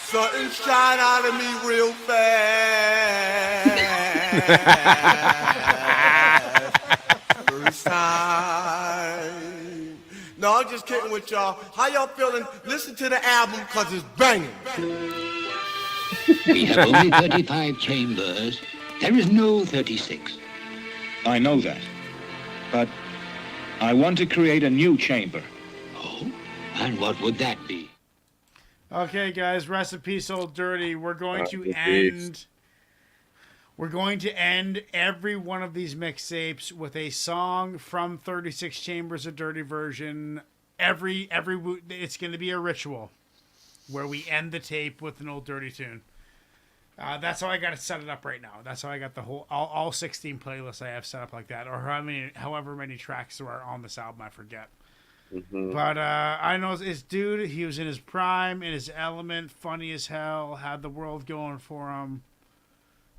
Something shot out of me real fast. First time. No, I'm just kidding with y'all. How y'all feeling? Listen to the album, cause it's banging.
We have only 35 chambers. There is no 36.
I know that. But I want to create a new chamber.
Oh? And what would that be?
Okay, guys, rest in peace, Old Dirty. We're going to end every one of these mixtapes with a song from 36 Chambers, a Dirty version. It's going to be a ritual where we end the tape with an Old Dirty tune. That's how I got it set it up right now. That's how I got the whole all 16 playlists I have set up like that, or however many tracks there are on this album. I forget. Mm-hmm. But I know this dude. He was in his prime, in his element, funny as hell, had the world going for him.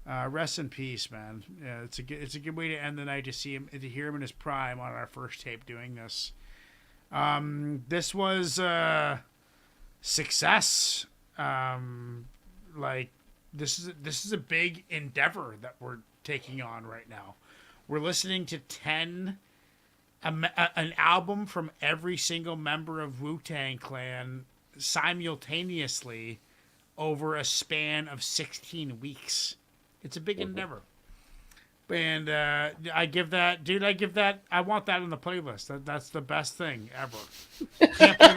Rest in peace, man. Yeah, it's a good way to end the night to hear him in his prime on our first tape doing this. This was success. This is a big endeavor that we're taking on right now. We're listening to an album from every single member of Wu-Tang Clan simultaneously over a span of 16 weeks. It's a big endeavor. And I want that in the playlist. That's the best thing ever. Can't play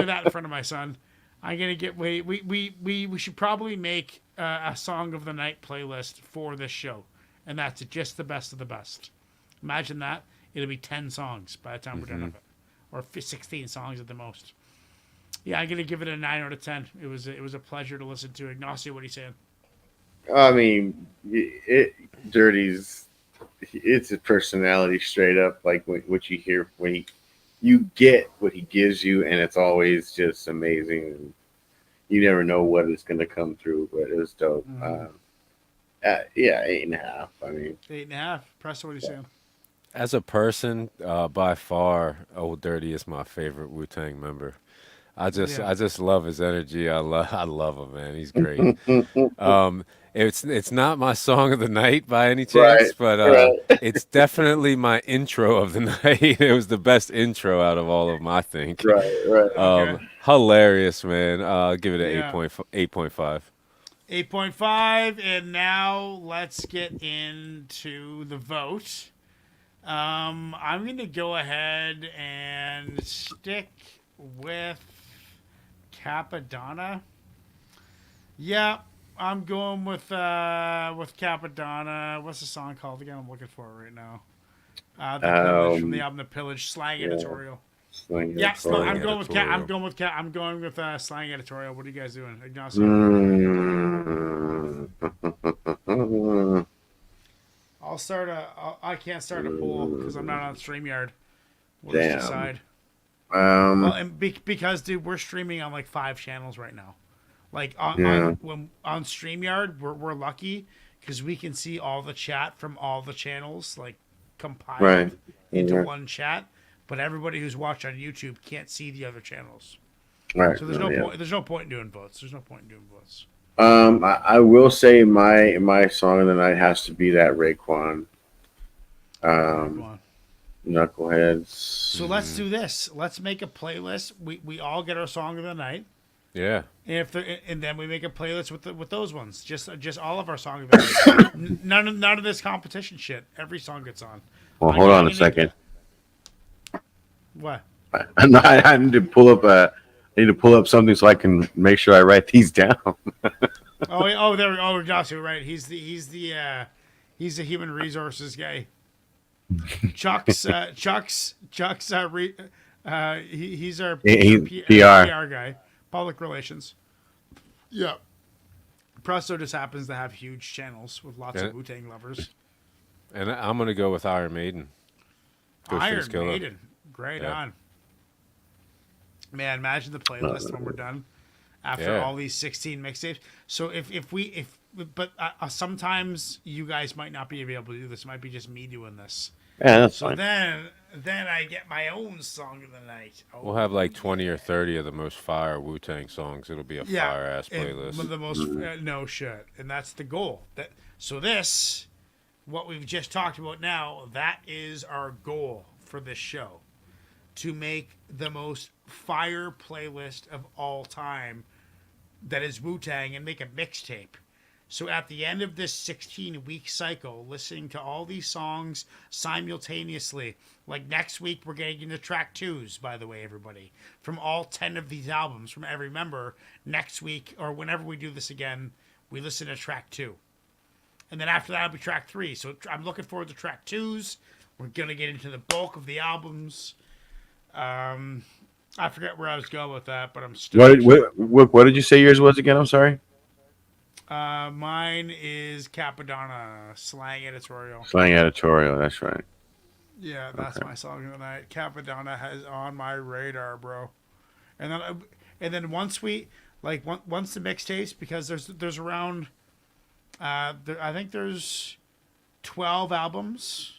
that in front of my son. I'm gonna get we should probably make a song of the night playlist for this show, and that's just the best of the best. Imagine that. It'll be 10 songs by the time we're done with it, or 16 songs at the most. Yeah, I'm gonna give it a 9 out of 10. It was a pleasure to listen to. Ignacio, what are you saying?
I mean, Dirty's it's a personality straight up, like what you hear when you get what he gives you, and it's always just amazing. And you never know what is going to come through, but it was dope. Yeah, 8.5. I mean,
8.5. Presto, what are you saying?
As a person, by far, Old Dirty is my favorite Wu-Tang member. I just love his energy. I love him, man. He's great. It's not my song of the night by any chance, but it's definitely my intro of the night. It was the best intro out of all of them, I think.
Right.
Hilarious, man. I'll give it an 8.5.
8.5, and now let's get into the vote. I'm going to go ahead and stick with Capadonna. Yeah, I'm going with Capadonna. What's the song called again? I'm looking for it right now. The Pillage, from the album The Pillage, Slang Editorial. I'm going with Slang Editorial. What are you guys doing? Ignacio? I can't start a poll because I'm not on StreamYard. We'll just decide. Because dude, we're streaming on like 5 channels right now. Like on StreamYard, we're lucky because we can see all the chat from all the channels like compiled into one chat. But everybody who's watched on YouTube can't see the other channels. Right. So there's no point. There's no point in doing votes.
I will say my song of the night has to be that Raekwon. Knuckleheads.
So let's do this. Let's make a playlist. We all get our song of the night.
Yeah.
And then we make a playlist with those ones. Just all of our song of the night. none of this competition shit. Every song gets on.
Well, hold on a second.
What?
I need to pull up something so I can make sure I write these down.
There we go. Joshua, right? He's the human resources guy. Chuck's he's our PR guy, public relations. Yeah. Presto just happens to have huge channels with lots of Wu-Tang lovers.
And I'm gonna go with Iron Maiden.
Iron Maiden, great on. Man, imagine the playlist when we're done after all these 16 mixtapes. So but sometimes you guys might not be able to do this. It might be just me doing this.
Yeah, that's fine.
Then I get my own song of the night.
We'll have like 20 or 30 of the most fire Wu-Tang songs. It'll be a fire ass playlist.
The most no shit, and that's the goal. This, what we've just talked about now, that is our goal for this show, to make the most fire playlist of all time that is Wu-Tang and make a mixtape. So at the end of this 16-week cycle, listening to all these songs simultaneously, like next week we're getting into track 2s, by the way, everybody, from all 10 of these albums from every member. Next week, or whenever we do this again, we listen to track 2. And then after that, it'll be track 3. So I'm looking forward to track 2s. We're going to get into the bulk of the albums. I forget where I was going with that, but I'm still...
What did you say yours was again? I'm sorry.
Mine is Capadonna, Slang Editorial.
Slang Editorial, that's right.
Yeah, that's my song of the night. Capadonna has on my radar, bro. And then once we once the mixtapes, because there's around I think there's 12 albums,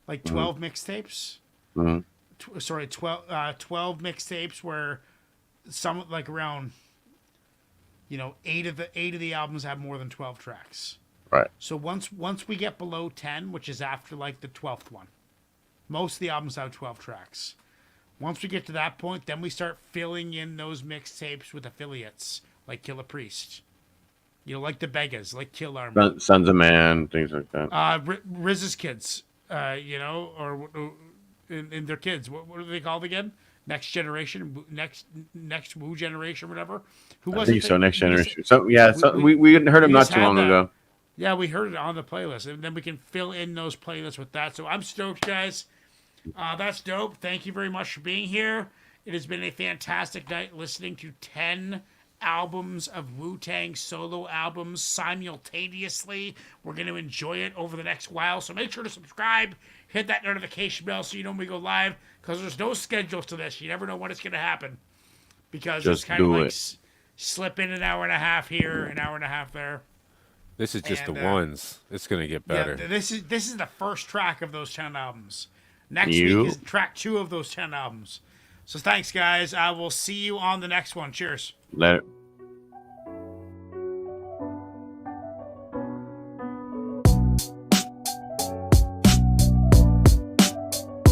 like 12 mixtapes.
Mm-hmm.
12 mixtapes where some like around 8 of the albums have more than 12 tracks.
Right.
So once we get below 10, which is after like the 12th one, most of the albums have 12 tracks. Once we get to that point, then we start filling in those mixtapes with affiliates like Killah Priest, like the Begas, like Killah,
Sons of Man, things like that.
RZA's kids, or in their kids. What are they called again? Next generation, next Wu generation, whatever. Who was it?
Next generation. We heard him not too long ago.
Yeah, we heard it on the playlist, and then we can fill in those playlists with that. So I'm stoked, guys. That's dope. Thank you very much for being here. It has been a fantastic night listening to 10 albums of Wu-Tang solo albums simultaneously. We're going to enjoy it over the next while, so make sure to subscribe, hit that notification bell so you know when we go live, because there's no schedule to this. You never know when it's going to happen, because it's kind of like slip in an hour and a half here, an hour and a half there.
This is just the ones. It's going to get better.
Yeah, this is the first track of those 10 albums. Next week is track 2 of those 10 albums. So thanks, guys. I will see you on the next one. Cheers.
Later.